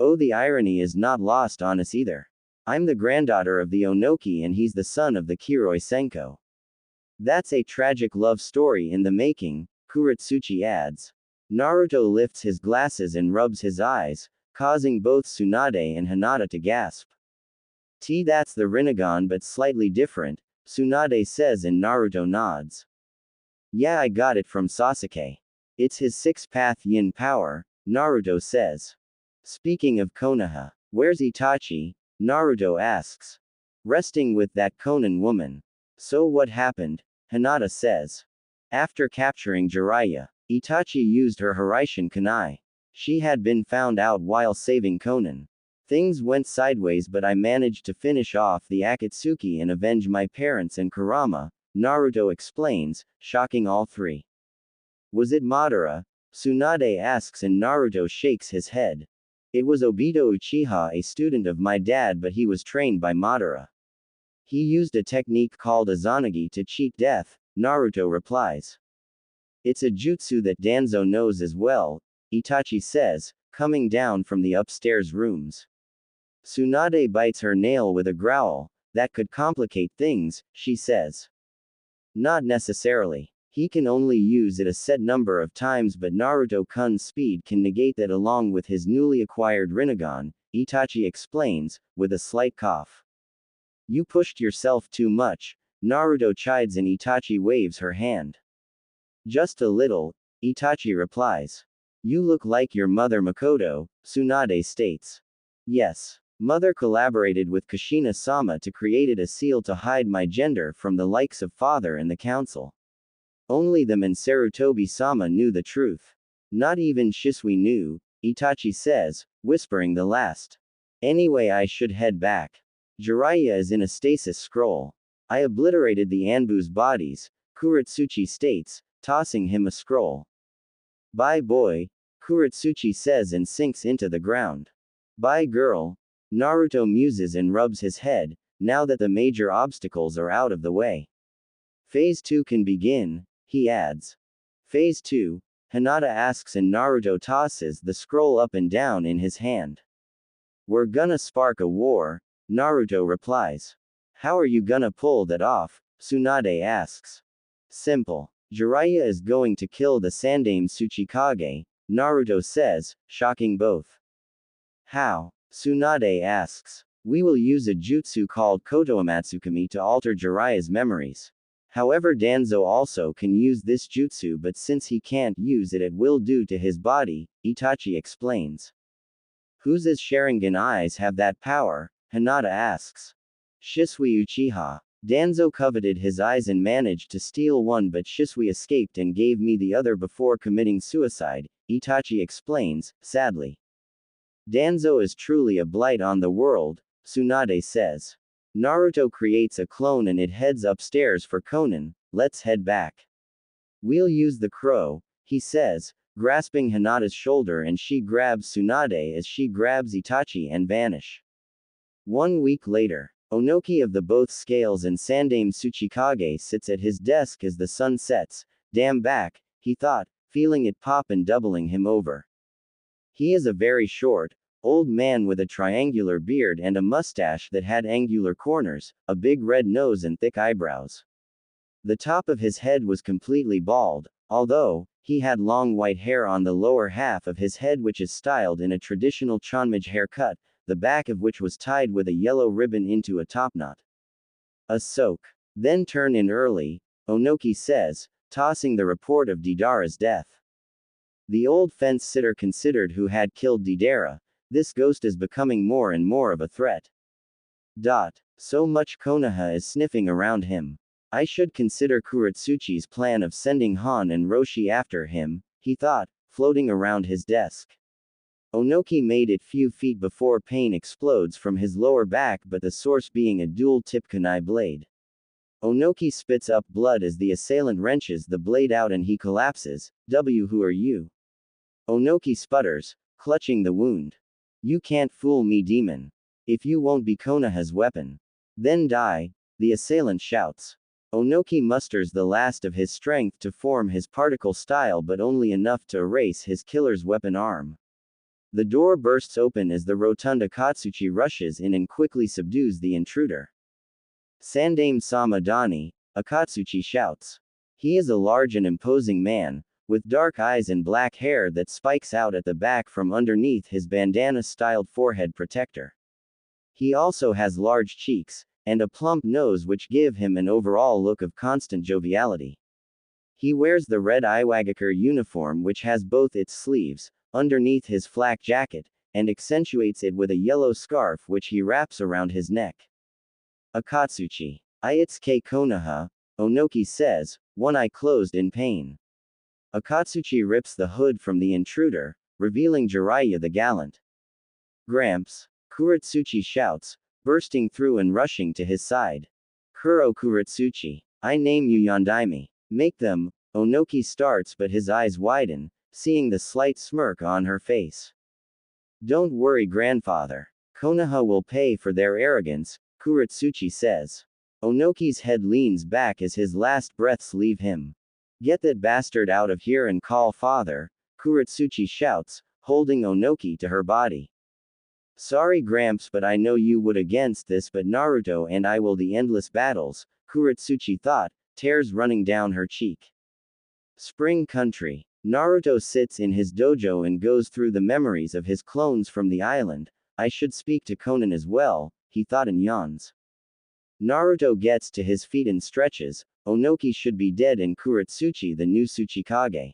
Oh, the irony is not lost on us either. I'm the granddaughter of the Onoki and he's the son of the Kiroi Senko. That's a tragic love story in the making, Kuretsuchi adds. Naruto lifts his glasses and rubs his eyes, causing both Tsunade and Hinata to gasp. That's the Rinnegan but slightly different, Tsunade says and Naruto nods. Yeah, I got it from Sasuke. It's his 6-path yin power, Naruto says. Speaking of Konoha, where's Itachi? Naruto asks. Resting with that Konan woman. So what happened? Hinata says. After capturing Jiraiya, Itachi used her Hiraishin Kunai. She had been found out while saving Konan. Things went sideways but I managed to finish off the Akatsuki and avenge my parents and Kurama, Naruto explains, shocking all 3. Was it Madara? Tsunade asks and Naruto shakes his head. It was Obito Uchiha, a student of my dad, but he was trained by Madara. He used a technique called Izanagi to cheat death, Naruto replies. It's a jutsu that Danzo knows as well, Itachi says, coming down from the upstairs rooms. Tsunade bites her nail with a growl. That could complicate things, she says. Not necessarily. He can only use it a set number of times but Naruto-kun's speed can negate that along with his newly acquired Rinnegan, Itachi explains, with a slight cough. You pushed yourself too much, Naruto chides and Itachi waves her hand. Just a little, Itachi replies. You look like your mother Makoto, Tsunade states. Yes. Mother collaborated with Kushina-sama to create a seal to hide my gender from the likes of father and the council. Only them and Sarutobi-sama knew the truth. Not even Shisui knew, Itachi says, whispering the last. Anyway, I should head back. Jiraiya is in a stasis scroll. I obliterated the Anbu's bodies, Kuretsuchi states, tossing him a scroll. Bye boy, Kuretsuchi says and sinks into the ground. Bye girl. Naruto muses and rubs his head, now that the major obstacles are out of the way. Phase 2 can begin, he adds. Phase 2, Hinata asks and Naruto tosses the scroll up and down in his hand. We're gonna spark a war, Naruto replies. How are you gonna pull that off? Tsunade asks. Simple. Jiraiya is going to kill the Sandaime Tsuchikage, Naruto says, shocking both. How? Tsunade asks. We will use a jutsu called Kotoamatsukami to alter Jiraiya's memories. However, Danzo also can use this jutsu, but since he can't use it at will due to his body, Itachi explains. Whose Sharingan eyes have that power? Hinata asks. Shisui Uchiha. Danzo coveted his eyes and managed to steal one, but Shisui escaped and gave me the other before committing suicide, Itachi explains, sadly. Danzo is truly a blight on the world, Tsunade says. Naruto creates a clone and it heads upstairs for Konan. Let's head back. We'll use the crow, he says, grasping Hinata's shoulder, and she grabs Tsunade as she grabs Itachi and vanish. 1 week later, Onoki of the both scales and Sandaime Tsuchikage sits at his desk as the sun sets. Damn back, he thought, feeling it pop and doubling him over. He is a very short, old man with a triangular beard and a mustache that had angular corners, a big red nose and thick eyebrows. The top of his head was completely bald, although, he had long white hair on the lower half of his head which is styled in a traditional Chonmage haircut, the back of which was tied with a yellow ribbon into a topknot. A soak. Then turn in early, Onoki says, tossing the report of Deidara's death. The old fence sitter considered who had killed Deidara. This ghost is becoming more and more of a threat. So much Konoha is sniffing around him. I should consider Kuretsuchi's plan of sending Han and Roshi after him, he thought, floating around his desk. Onoki made it few feet before pain explodes from his lower back, but the source being a dual-tip kunai blade. Onoki spits up blood as the assailant wrenches the blade out and he collapses. Who are you? Onoki sputters, clutching the wound. You can't fool me, demon. If you won't be Konoha's weapon, then die, the assailant shouts. Onoki musters the last of his strength to form his particle style, but only enough to erase his killer's weapon arm. The door bursts open as the rotund Akatsuchi rushes in and quickly subdues the intruder. Sandaime Sama Dani, Akatsuchi shouts. He is a large and imposing man, with dark eyes and black hair that spikes out at the back from underneath his bandana-styled forehead protector. He also has large cheeks, and a plump nose which give him an overall look of constant joviality. He wears the red Iwagakure uniform which has both its sleeves, underneath his flak jacket, and accentuates it with a yellow scarf which he wraps around his neck. Akatsuchi. Itsuke Konoha, Onoki says, one eye closed in pain. Akatsuchi rips the hood from the intruder, revealing Jiraiya the gallant. Gramps. Kuretsuchi shouts, bursting through and rushing to his side. Kuro Kuretsuchi. I name you Yondaime. Make them, Onoki starts, but his eyes widen, seeing the slight smirk on her face. Don't worry, grandfather. Konoha will pay for their arrogance, Kuretsuchi says. Onoki's head leans back as his last breaths leave him. Get that bastard out of here and call father, Kuretsuchi shouts, holding Onoki to her body. Sorry Gramps, but I know you would against this, but Naruto and I will the endless battles, Kuretsuchi thought, tears running down her cheek. Spring Country. Naruto sits in his dojo and goes through the memories of his clones from the island. I should speak to Konan as well, he thought and yawns. Naruto gets to his feet and stretches. Onoki should be dead and Kuretsuchi the new Tsuchikage.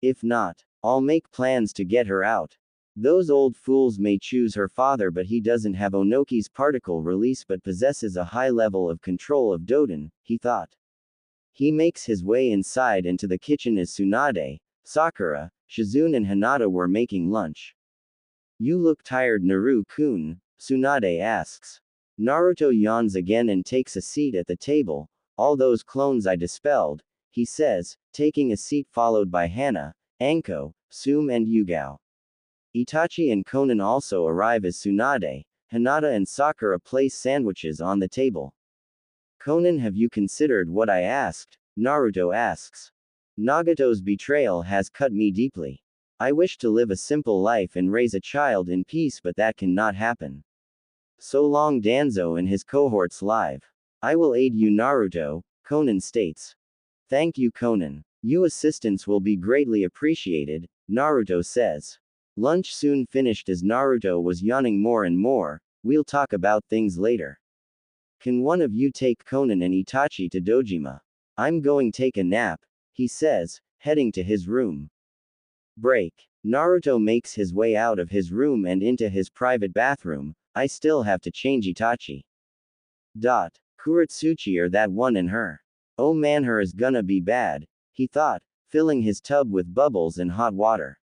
If not, I'll make plans to get her out. Those old fools may choose her father, but he doesn't have Onoki's particle release but possesses a high level of control of Doden, he thought. He makes his way inside and to the kitchen as Tsunade, Sakura, Shizune and Hinata were making lunch. You look tired, Naru-kun, Tsunade asks. Naruto yawns again and takes a seat at the table. All those clones I dispelled, he says, taking a seat followed by Hana, Anko, Tsume and Yugao. Itachi and Konan also arrive as Tsunade. Hinata and Sakura place sandwiches on the table. Konan, have you considered what I asked? Naruto asks. Nagato's betrayal has cut me deeply. I wish to live a simple life and raise a child in peace, but that cannot happen. So long Danzo and his cohorts live. I will aid you Naruto, Konan states. Thank you Konan. Your assistance will be greatly appreciated, Naruto says. Lunch soon finished as Naruto was yawning more and more. We'll talk about things later. Can one of you take Konan and Itachi to Dojima? I'm going take a nap, he says, heading to his room. Break. Naruto makes his way out of his room and into his private bathroom. I still have to change Itachi. Kuretsuchi or that one and her. Oh man, her is gonna be bad, he thought, filling his tub with bubbles and hot water.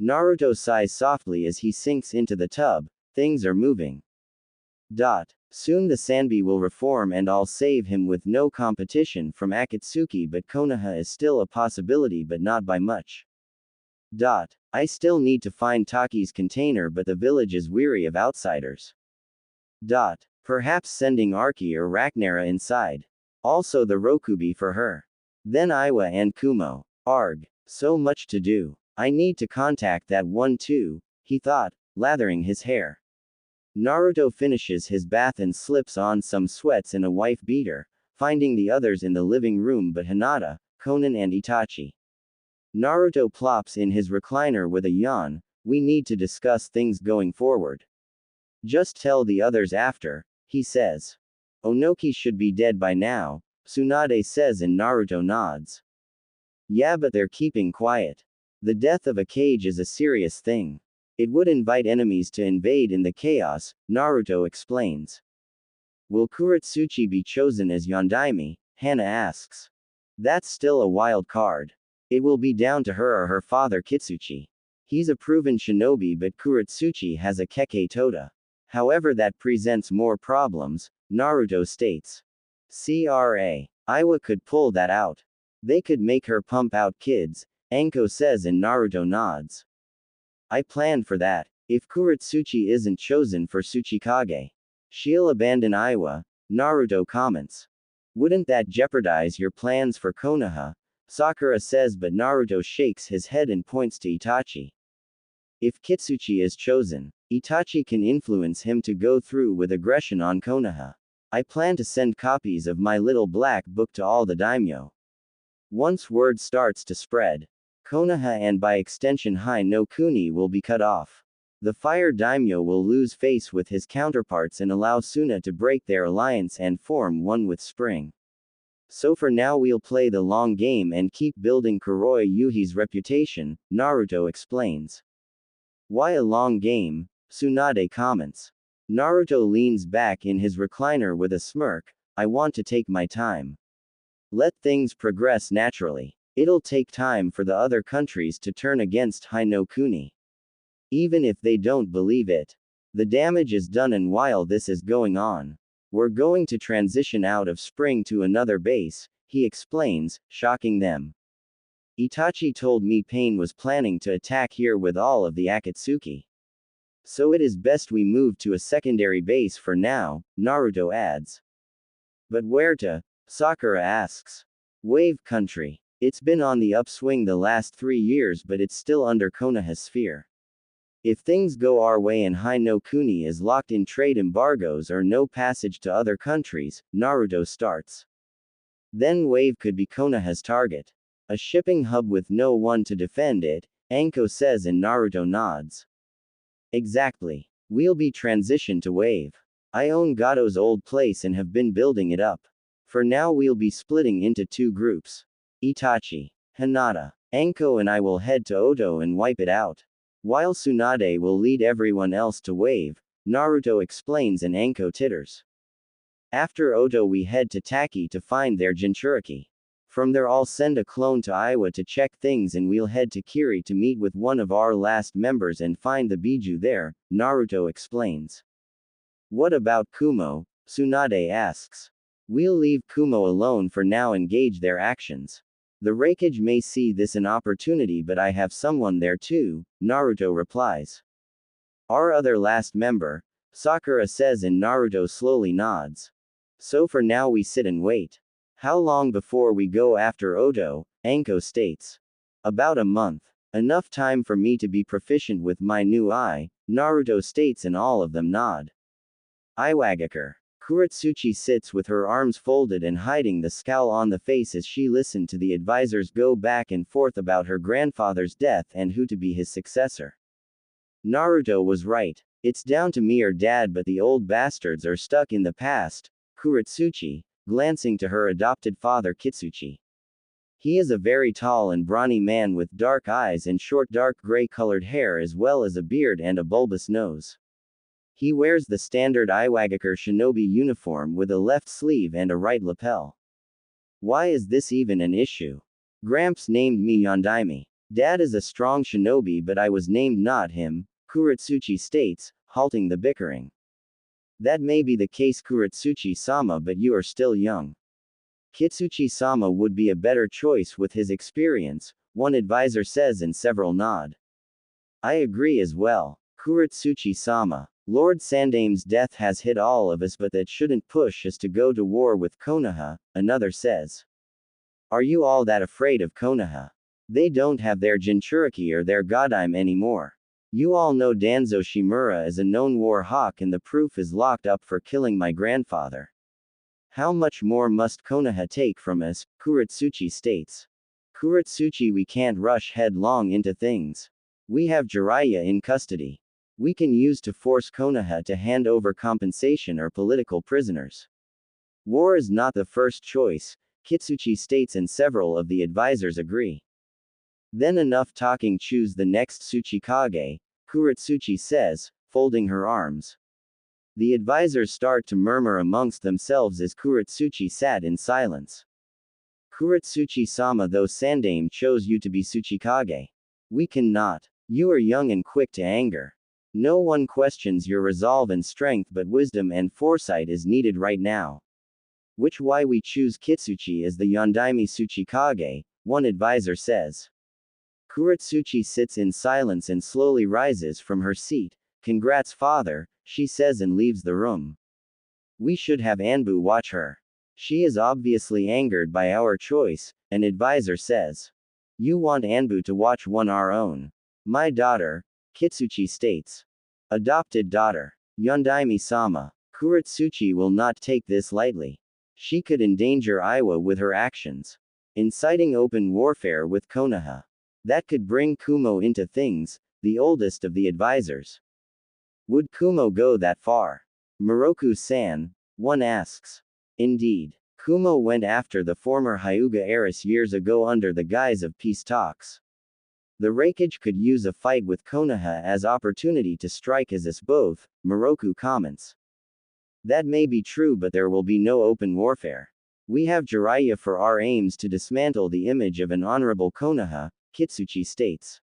Naruto sighs softly as he sinks into the tub. Things are moving. Soon the Sanbi will reform and I'll save him with no competition from Akatsuki, but Konoha is still a possibility but not by much. I still need to find Taki's container, but the village is weary of outsiders. Perhaps sending Arki or Raknara inside. Also the Rokubi for her. Then Iwa and Kumo. Arg. So much to do. I need to contact that one too, he thought, lathering his hair. Naruto finishes his bath and slips on some sweats and a wife beater, finding the others in the living room but Hinata, Konan and Itachi. Naruto plops in his recliner with a yawn. We need to discuss things going forward. Just tell the others after, he says. Onoki should be dead by now, Tsunade says and Naruto nods. Yeah, but they're keeping quiet. The death of a cage is a serious thing. It would invite enemies to invade in the chaos, Naruto explains. Will Kuretsuchi be chosen as Yondaime? Hana asks. That's still a wild card. It will be down to her or her father Kitsuchi. He's a proven shinobi, but Kuretsuchi has a Keke Tota. However, that presents more problems, Naruto states. Iwa could pull that out. They could make her pump out kids, Anko says and Naruto nods. I planned for that. If Kuretsuchi isn't chosen for Tsuchikage, she'll abandon Iwa, Naruto comments. Wouldn't that jeopardize your plans for Konoha? Sakura says, but Naruto shakes his head and points to Itachi. If Kitsuchi is chosen, Itachi can influence him to go through with aggression on Konoha. I plan to send copies of my little black book to all the daimyo. Once word starts to spread, Konoha and by extension Hai no Kuni will be cut off. The fire daimyo will lose face with his counterparts and allow Suna to break their alliance and form one with Spring. So for now we'll play the long game and keep building Kuroi Yuhi's reputation, Naruto explains. Why a long game? Tsunade comments. Naruto leans back in his recliner with a smirk. I want to take my time. Let things progress naturally. It'll take time for the other countries to turn against Hai no Kuni. Even if they don't believe it. The damage is done, and while this is going on, we're going to transition out of Spring to another base, he explains, shocking them. Itachi told me Pain was planning to attack here with all of the Akatsuki. So it is best we move to a secondary base for now, Naruto adds. But where to? Sakura asks. Wave Country. It's been on the upswing the last 3 years, but it's still under Konoha's sphere. If things go our way and Hai no Kuni is locked in trade embargoes or no passage to other countries, Naruto starts. Then Wave could be Konoha's target. A shipping hub with no one to defend it, Anko says and Naruto nods. Exactly. We'll be transitioned to Wave. I own Gato's old place and have been building it up. For now we'll be splitting into 2 groups. Itachi, Hinata, Anko and I will head to Oto and wipe it out. While Tsunade will lead everyone else to Wave, Naruto explains and Anko titters. After Oto we head to Taki to find their Jinchuriki. From there I'll send a clone to Iwa to check things and we'll head to Kiri to meet with one of our last members and find the Biju there, Naruto explains. What about Kumo? Tsunade asks. We'll leave Kumo alone for now and gauge their actions. The Raikage may see this an opportunity, but I have someone there too, Naruto replies. Our other last member, Sakura says, and Naruto slowly nods. So for now we sit and wait. How long before we go after Oto? Anko states. About a month. Enough time for me to be proficient with my new eye, Naruto states, and all of them nod. Iwagakure. Kuretsuchi sits with her arms folded and hiding the scowl on the face as she listened to the advisors go back and forth about her grandfather's death and who to be his successor. Naruto was right. It's down to me or dad, but the old bastards are stuck in the past, Kuretsuchi, glancing to her adopted father Kitsuchi. He is a very tall and brawny man with dark eyes and short dark gray-colored hair, as well as a beard and a bulbous nose. He wears the standard Iwagakure shinobi uniform with a left sleeve and a right lapel. Why is this even an issue? Gramps named me Yondaime. Dad is a strong shinobi, but I was named not him, Kuretsuchi states, halting the bickering. That may be the case, Kuretsuchi-sama, but you are still young. Kitsuchi-sama would be a better choice with his experience, one advisor says, and several nod. I agree as well. Kuretsuchi-sama. Lord Sandame's death has hit all of us, but that shouldn't push us to go to war with Konoha, another says. Are you all that afraid of Konoha? They don't have their Jinchuriki or their Godime anymore. You all know Danzo Shimura is a known war hawk, and the proof is locked up for killing my grandfather. How much more must Konoha take from us? Kuretsuchi states. Kuretsuchi, we can't rush headlong into things. We have Jiraiya in custody. We can use to force Konoha to hand over compensation or political prisoners. War is not the first choice, Kitsuchi states, and several of the advisors agree. Then enough talking, choose the next Tsuchikage, Kuretsuchi says, folding her arms. The advisors start to murmur amongst themselves as Kuretsuchi sat in silence. Kuretsuchi-sama, though Sandame chose you to be Tsuchikage. We cannot. You are young and quick to anger. No one questions your resolve and strength, but wisdom and foresight is needed right now. Which why we choose Kitsuchi as the Yondaime Tsuchikage, one advisor says. Kuretsuchi sits in silence and slowly rises from her seat. Congrats, father, she says, and leaves the room. We should have Anbu watch her. She is obviously angered by our choice, an advisor says. You want Anbu to watch one our own. My daughter, Kitsuchi states. Adopted daughter. Yondaime-sama. Kuretsuchi will not take this lightly. She could endanger Iwa with her actions. Inciting open warfare with Konoha. That could bring Kumo into things, the oldest of the advisors. Would Kumo go that far? Moroku-san, one asks. Indeed. Kumo went after the former Hyuga heiress years ago under the guise of peace talks. The Raikage could use a fight with Konoha as opportunity to strike as us both, Moroku comments. That may be true, but there will be no open warfare. We have Jiraiya for our aims to dismantle the image of an honorable Konoha, Kitsuchi states.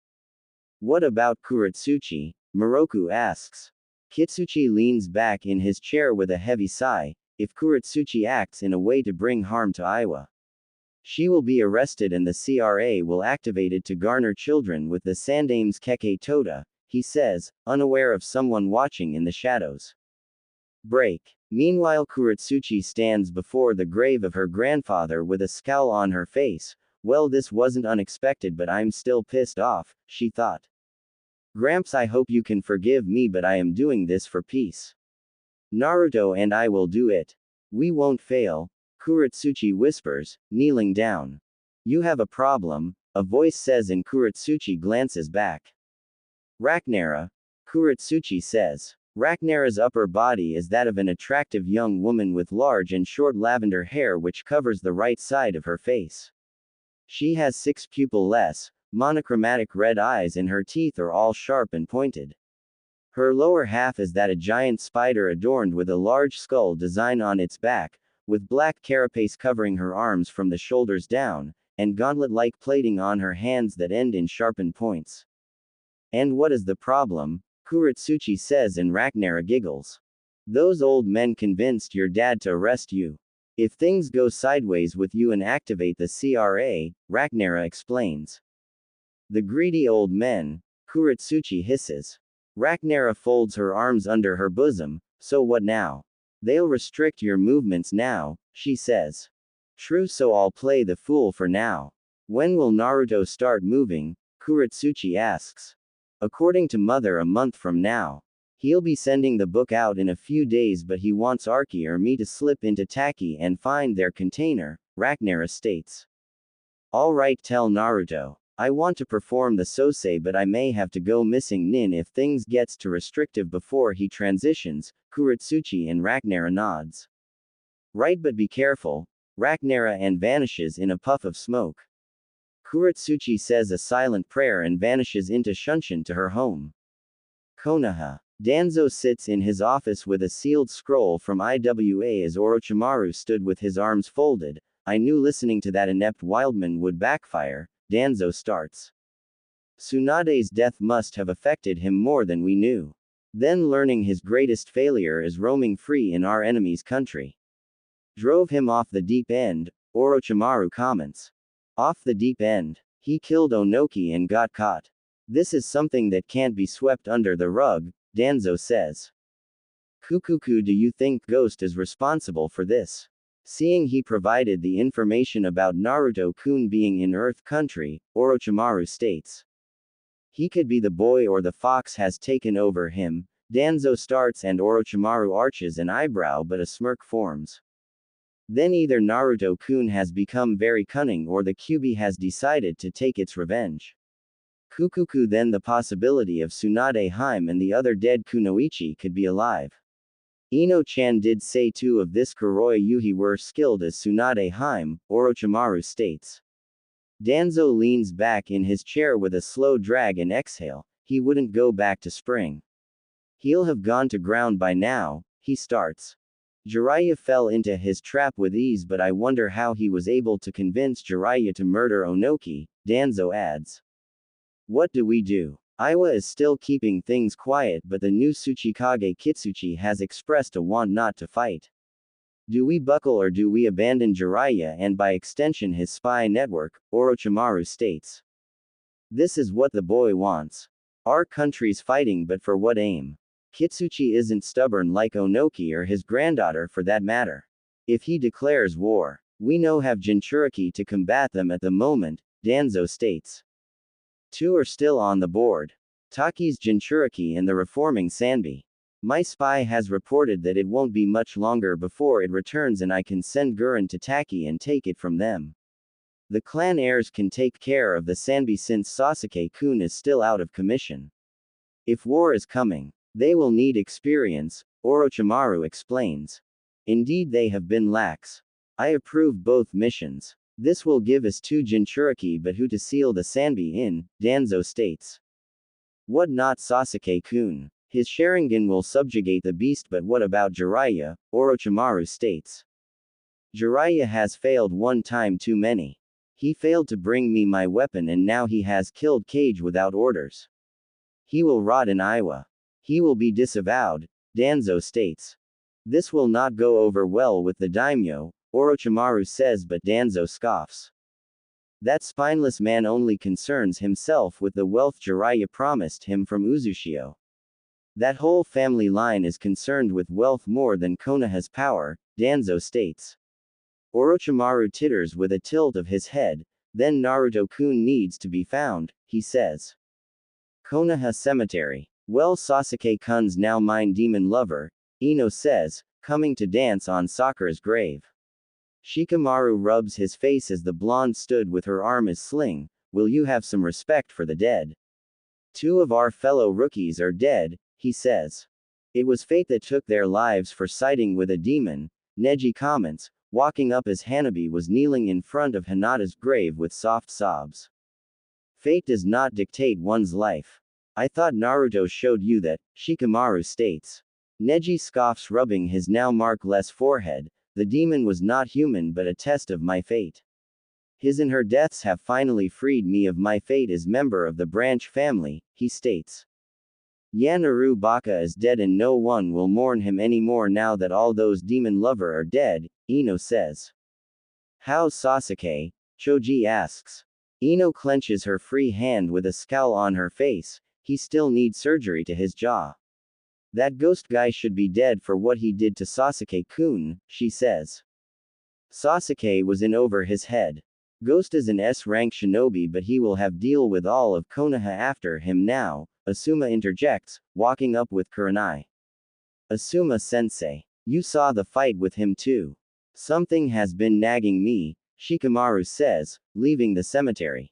What about Kuretsuchi? Moroku asks. Kitsuchi leans back in his chair with a heavy sigh. If Kuretsuchi acts in a way to bring harm to Iwa, she will be arrested and the CRA will activate it to garner children with the Sandame's Keke Tota, he says, unaware of someone watching in the shadows. Break. Meanwhile, Kuretsuchi stands before the grave of her grandfather with a scowl on her face. Well, this wasn't unexpected, but I'm still pissed off, she thought. Gramps, I hope you can forgive me, but I am doing this for peace. Naruto and I will do it. We won't fail, Kuretsuchi whispers, kneeling down. You have a problem, a voice says, and Kuretsuchi glances back. Raknara, Kuretsuchi says. Raknara's upper body is that of an attractive young woman with large and short lavender hair which covers the right side of her face. She has 6 pupil-less, monochromatic red eyes, and her teeth are all sharp and pointed. Her lower half is that a giant spider adorned with a large skull design on its back, with black carapace covering her arms from the shoulders down, and gauntlet-like plating on her hands that end in sharpened points. And what is the problem? Kuretsuchi says, and Raknara giggles. Those old men convinced your dad to arrest you. If things go sideways with you and activate the CRA, Rhaenyra explains. The greedy old men, Kuretsuchi hisses. Rhaenyra folds her arms under her bosom. So what now? They'll restrict your movements now, she says. True, so I'll play the fool for now. When will Naruto start moving? Kuretsuchi asks. According to Mother, a month from now. He'll be sending the book out in a few days, but he wants Archie or me to slip into Taki and find their container, Rhaenyra states. Alright, tell Naruto. I want to perform the Sosei, but I may have to go missing Nin if things gets too restrictive before he transitions, Kuretsuchi, and Rhaenyra nods. Right, but be careful. Rhaenyra and vanishes in a puff of smoke. Kuretsuchi says a silent prayer and vanishes into Shunshin to her home. Konoha. Danzo sits in his office with a sealed scroll from IWA as Orochimaru stood with his arms folded. I knew listening to that inept wildman would backfire, Danzo starts. Tsunade's death must have affected him more than we knew. Then learning his greatest failure is roaming free in our enemy's country. Drove him off the deep end, Orochimaru comments. Off the deep end. He killed Onoki and got caught. This is something that can't be swept under the rug, Danzo says. Kukuku, do you think Ghost is responsible for this? Seeing he provided the information about Naruto-kun being in Earth Country, Orochimaru states. He could be the boy or the fox has taken over him, Danzo starts and Orochimaru arches an eyebrow but a smirk forms. Then either Naruto-kun has become very cunning or the Kyuubi has decided to take its revenge. Kukuku, then the possibility of Tsunade Haim and the other dead Kunoichi could be alive. Ino-chan did say two of this Kuroi Yuhi were skilled as Tsunade Haim, Orochimaru states. Danzo leans back in his chair with a slow drag and exhale. He wouldn't go back to spring. He'll have gone to ground by now, he starts. Jiraiya fell into his trap with ease, but I wonder how he was able to convince Jiraiya to murder Onoki, Danzo adds. What do we do? Iwa is still keeping things quiet, but the new Tsuchikage Kitsuchi has expressed a want not to fight. Do we buckle or do we abandon Jiraiya and by extension his spy network, Orochimaru states. This is what the boy wants. Our country's fighting, but for what aim? Kitsuchi isn't stubborn like Onoki or his granddaughter for that matter. If he declares war, we know have Jinchuriki to combat them at the moment, Danzo states. Two are still on the board. Taki's Jinchuriki and the reforming Sanbi. My spy has reported that it won't be much longer before it returns and I can send Gurren to Taki and take it from them. The clan heirs can take care of the Sanbi since Sasuke-kun is still out of commission. If war is coming, they will need experience, Orochimaru explains. Indeed, they have been lax. I approve both missions. This will give us two Jinchuriki, but who to seal the Sanbi in, Danzo states. What, not Sasuke-kun? His Sharingan will subjugate the beast, but what about Jiraiya? Orochimaru states. Jiraiya has failed one time too many. He failed to bring me my weapon and now he has killed Kage without orders. He will rot in Iwa. He will be disavowed, Danzo states. This will not go over well with the daimyo, Orochimaru says, but Danzo scoffs. That spineless man only concerns himself with the wealth Jiraiya promised him from Uzushio. That whole family line is concerned with wealth more than Konoha's power, Danzo states. Orochimaru titters with a tilt of his head. Then Naruto-kun needs to be found, he says. Konoha Cemetery. Well, Sasuke-kun's now mine demon lover, Ino says, coming to dance on Sakura's grave. Shikamaru rubs his face as the blonde stood with her arm as sling. Will you have some respect for the dead? Two of our fellow rookies are dead, he says. It was fate that took their lives for siding with a demon, Neji comments, walking up as Hanabi was kneeling in front of Hinata's grave with soft sobs. Fate does not dictate one's life. I thought Naruto showed you that, Shikamaru states. Neji scoffs, rubbing his now mark-less forehead. The demon was not human but a test of my fate. His and her deaths have finally freed me of my fate as member of the branch family, he states. Yanaru Baka is dead and no one will mourn him anymore now that all those demon lover are dead, Ino says. How's Sasuke? Choji asks. Ino clenches her free hand with a scowl on her face. He still needs surgery to his jaw. That ghost guy should be dead for what he did to Sasuke-kun, she says. Sasuke was in over his head. Ghost is an S-rank shinobi but he will have deal with all of Konoha after him now, Asuma interjects, walking up with Kurenai. Asuma-sensei. You saw the fight with him too. Something has been nagging me, Shikamaru says, leaving the cemetery.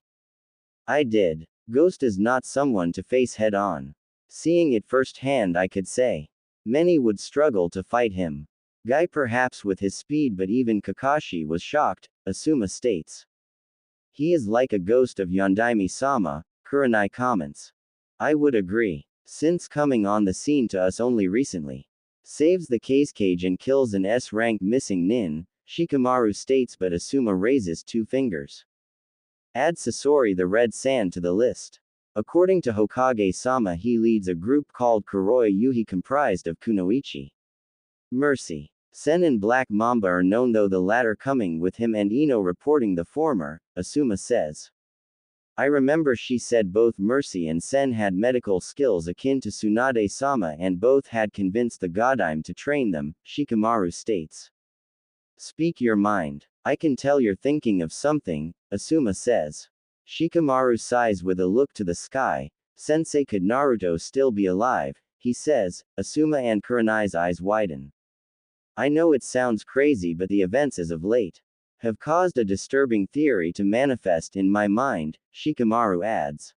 I did. Ghost is not someone to face head-on. Seeing it firsthand I could say. Many would struggle to fight him. Guy perhaps with his speed but even Kakashi was shocked, Asuma states. He is like a ghost of Yondaime-sama, Kurenai comments. I would agree. Since coming on the scene to us only recently. Saves the cage and kills an S-rank missing nin, Shikamaru states but Asuma raises two fingers. Add Sasori the Red Sand to the list. According to Hokage-sama he leads a group called Kuroi Yuhi comprised of Kunoichi. Mercy. Sen and Black Mamba are known though the latter coming with him and Ino reporting the former, Asuma says. I remember she said both Mercy and Sen had medical skills akin to Tsunade-sama and both had convinced the Godime to train them, Shikamaru states. Speak your mind. I can tell you're thinking of something, Asuma says. Shikamaru sighs with a look to the sky. Sensei, could Naruto still be alive? He says. Asuma and Kurenai's eyes widen. I know it sounds crazy but the events as of late have caused a disturbing theory to manifest in my mind, Shikamaru adds.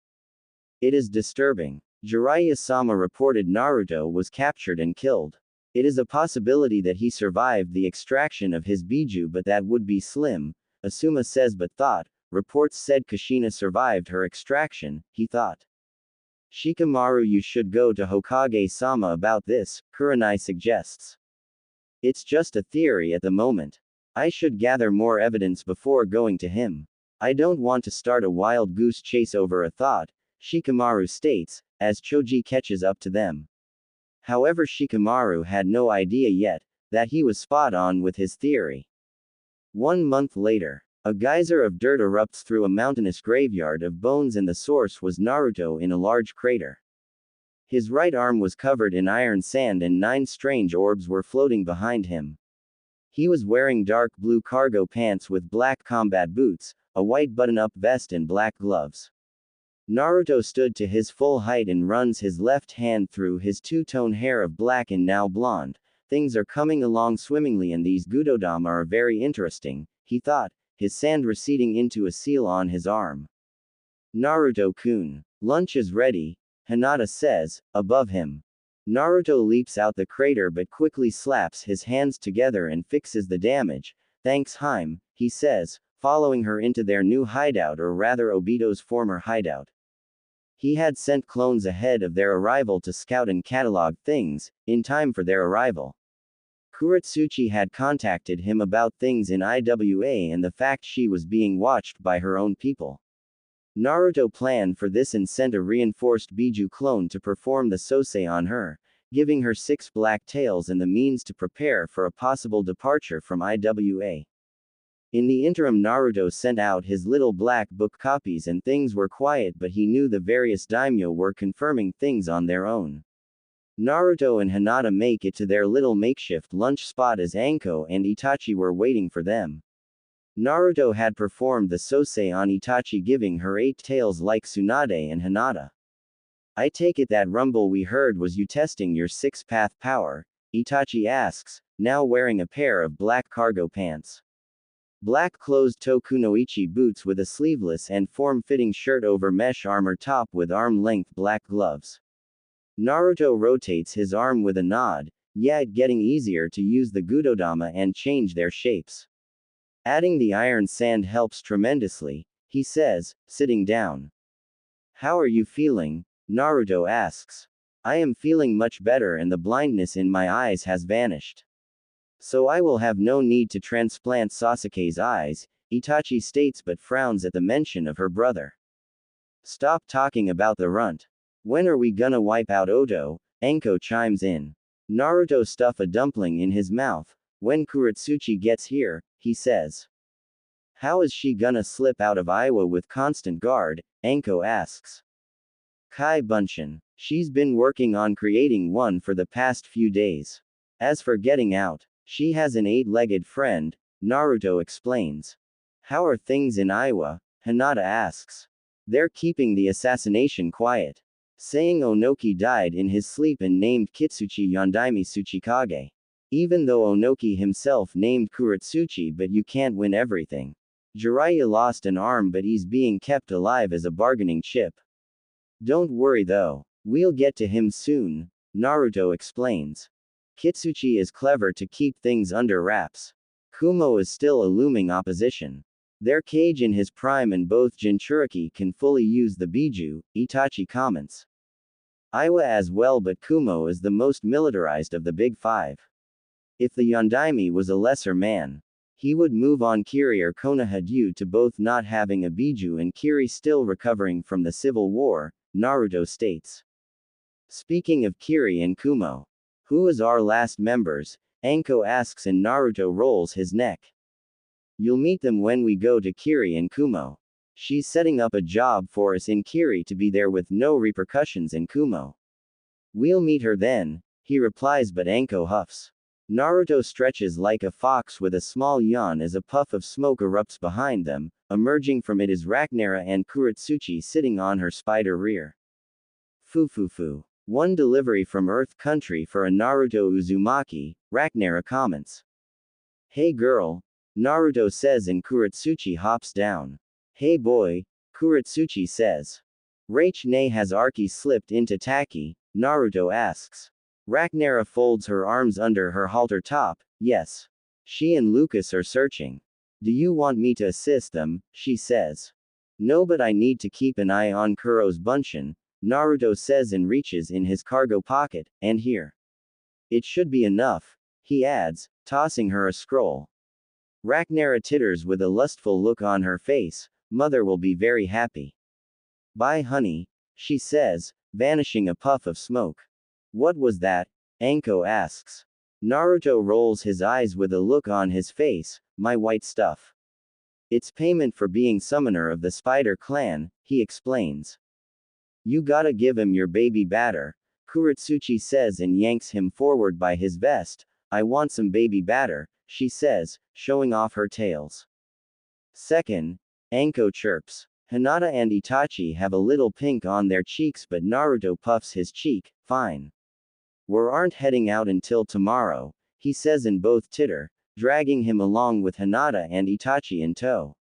It is disturbing. Jiraiya-sama reported Naruto was captured and killed. It is a possibility that he survived the extraction of his biju but that would be slim, Asuma says but thought, reports said Kushina survived her extraction, he thought. Shikamaru, you should go to Hokage-sama about this, Kurenai suggests. It's just a theory at the moment. I should gather more evidence before going to him. I don't want to start a wild goose chase over a thought, Shikamaru states, as Choji catches up to them. However, Shikamaru had no idea yet that he was spot on with his theory. 1 month later, a geyser of dirt erupts through a mountainous graveyard of bones and the source was Naruto in a large crater. His right arm was covered in iron sand and 9 strange orbs were floating behind him. He was wearing dark blue cargo pants with black combat boots, a white button-up vest and black gloves. Naruto stood to his full height and runs his left hand through his two-tone hair of black and now blonde. Things are coming along swimmingly and these Gudodama are very interesting, he thought, his sand receding into a seal on his arm. Naruto-kun. Lunch is ready, Hinata says, above him. Naruto leaps out the crater but quickly slaps his hands together and fixes the damage. Thanks Haim, he says, following her into their new hideout or rather Obito's former hideout. He had sent clones ahead of their arrival to scout and catalog things, in time for their arrival. Kuretsuchi had contacted him about things in IWA and the fact she was being watched by her own people. Naruto planned for this and sent a reinforced Biju clone to perform the Sosei on her, giving her 6 black tails and the means to prepare for a possible departure from IWA. In the interim, Naruto sent out his little black book copies and things were quiet but he knew the various daimyo were confirming things on their own. Naruto and Hinata make it to their little makeshift lunch spot as Anko and Itachi were waiting for them. Naruto had performed the Sosei on Itachi giving her 8 tails like Tsunade and Hinata. I take it that rumble we heard was you testing your 6-path power, Itachi asks, now wearing a pair of black cargo pants. Black closed-toe kunoichi boots with a sleeveless and form-fitting shirt over mesh armor top with arm-length black gloves. Naruto rotates his arm with a nod, yeah, it getting easier to use the Gudodama and change their shapes. Adding the iron sand helps tremendously, he says, sitting down. How are you feeling? Naruto asks. I am feeling much better and the blindness in my eyes has vanished. So I will have no need to transplant Sasuke's eyes, Itachi states but frowns at the mention of her brother. Stop talking about the runt. When are we gonna wipe out Oto? Anko chimes in. Naruto stuff a dumpling in his mouth. When Kuretsuchi gets here, he says. How is she gonna slip out of Iowa with constant guard? Anko asks. Kai Bunshin. She's been working on creating one for the past few days. As for getting out, she has an 8-legged friend, Naruto explains. How are things in Iowa? Hinata asks. They're keeping the assassination quiet. Saying Onoki died in his sleep and named Kitsuchi Yondaime Tsuchikage. Even though Onoki himself named Kuretsuchi, but you can't win everything. Jiraiya lost an arm but he's being kept alive as a bargaining chip. Don't worry though. We'll get to him soon, Naruto explains. Kitsuchi is clever to keep things under wraps. Kumo is still a looming opposition. Their Kage in his prime and both Jinchuriki can fully use the Biju, Itachi comments. Iwa as well, but Kumo is the most militarized of the big five. If the Yondaime was a lesser man, he would move on Kiri or Konoha due to both not having a Biju and Kiri still recovering from the civil war, Naruto states. Speaking of Kiri and Kumo, who is our last members? Anko asks and Naruto rolls his neck. You'll meet them when we go to Kiri and Kumo. She's setting up a job for us in Kiri to be there with no repercussions in Kumo. We'll meet her then, he replies, but Anko huffs. Naruto stretches like a fox with a small yawn as a puff of smoke erupts behind them. Emerging from it is Rhagnara and Kuretsuchi sitting on her spider rear. Fufufu. One delivery from Earth Country for a Naruto Uzumaki, Rhagnara comments. Hey girl, Naruto says and Kuretsuchi hops down. Hey boy, Kuretsuchi says. Rachne has Arki slipped into Taki? Naruto asks. Rhagnara folds her arms under her halter top. Yes. She and Lucas are searching. Do you want me to assist them? She says. No, but I need to keep an eye on Kuro's Bunshin, Naruto says and reaches in his cargo pocket, and here. It should be enough, he adds, tossing her a scroll. Rhagnara titters with a lustful look on her face. Mother will be very happy. Bye honey, she says, vanishing a puff of smoke. What was that? Anko asks. Naruto rolls his eyes with a look on his face. My white stuff. It's payment for being summoner of the Spider Clan, he explains. You gotta give him your baby batter, Kuretsuchi says and yanks him forward by his vest. I want some baby batter, she says, showing off her tails. Second, Anko chirps. Hinata and Itachi have a little pink on their cheeks, but Naruto puffs his cheek. Fine. We aren't heading out until tomorrow, he says and both titter, dragging him along with Hinata and Itachi in tow.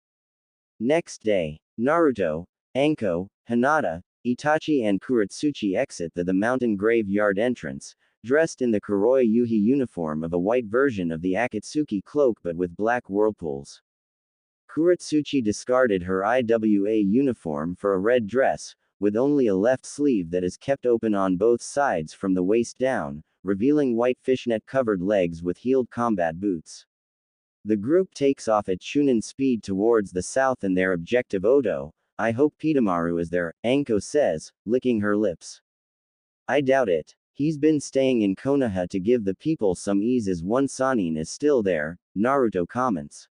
Next day, Naruto, Anko, Hinata, Itachi and Kuretsuchi exit the mountain graveyard entrance, dressed in the Kuroya Yuhi uniform of a white version of the Akatsuki cloak but with black whirlpools. Kuretsuchi discarded her IWA uniform for a red dress, with only a left sleeve that is kept open on both sides from the waist down, revealing white fishnet-covered legs with heeled combat boots. The group takes off at Chunin speed towards the south and their objective Oto. I hope Pitamaru is there, Anko says, licking her lips. I doubt it. He's been staying in Konoha to give the people some ease as one Sanin is still there, Naruto comments.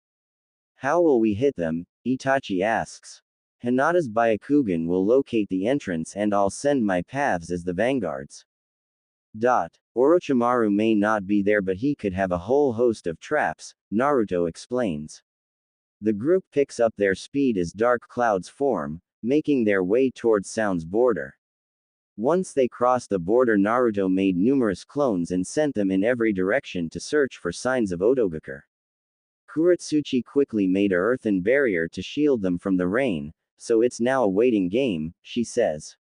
How will we hit them? Itachi asks. Hinata's Byakugan will locate the entrance and I'll send my paths as the vanguards. Orochimaru may not be there but he could have a whole host of traps, Naruto explains. The group picks up their speed as dark clouds form, making their way towards Sound's border. Once they crossed the border, Naruto made numerous clones and sent them in every direction to search for signs of Otogakur. Kuretsuchi quickly made a earthen barrier to shield them from the rain, so it's now a waiting game, she says.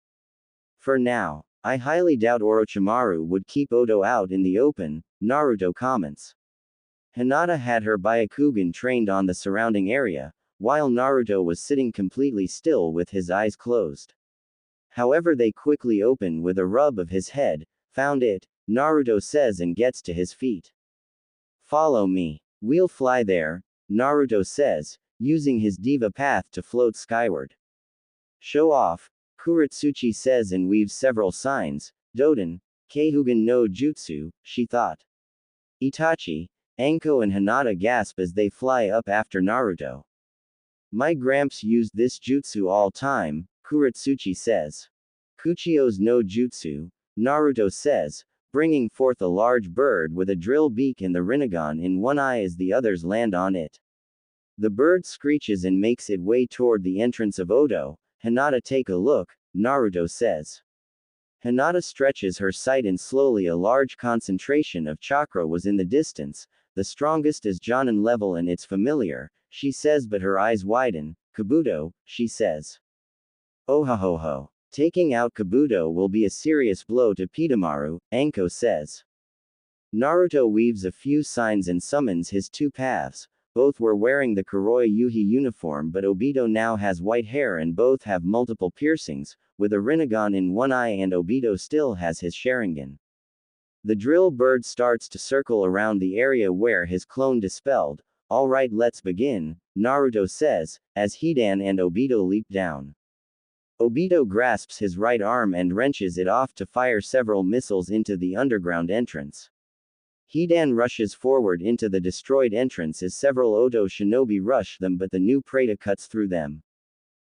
For now, I highly doubt Orochimaru would keep Oto out in the open, Naruto comments. Hinata had her Byakugan trained on the surrounding area, while Naruto was sitting completely still with his eyes closed. However, they quickly open with a rub of his head. Found it, Naruto says and gets to his feet. Follow me. We'll fly there, Naruto says, using his diva path to float skyward. Show off, Kuretsuchi says and weaves several signs. Doden, Keihugan no Jutsu, she thought. Itachi, Anko and Hinata gasp as they fly up after Naruto. My gramps used this jutsu all time, Kuretsuchi says. Kuchio's no jutsu, Naruto says, bringing forth a large bird with a drill beak and the Rinnegan in one eye as the others land on it. The bird screeches and makes its way toward the entrance of Odo. Hinata, take a look, Naruto says. Hinata stretches her sight and slowly a large concentration of chakra was in the distance, the strongest is Jonin level and it's familiar, she says, but her eyes widen. Kabuto, she says. Oh ho ho ho. Taking out Kabuto will be a serious blow to Pitamaru, Anko says. Naruto weaves a few signs and summons his two paths. Both were wearing the Kuroi Yuhi uniform, but Obito now has white hair and both have multiple piercings, with a Rinnegan in one eye, and Obito still has his Sharingan. The drill bird starts to circle around the area where his clone dispelled. Alright, let's begin, Naruto says, as Hidan and Obito leap down. Obito grasps his right arm and wrenches it off to fire several missiles into the underground entrance. Hidan rushes forward into the destroyed entrance as several Odo shinobi rush them, but the new Preta cuts through them.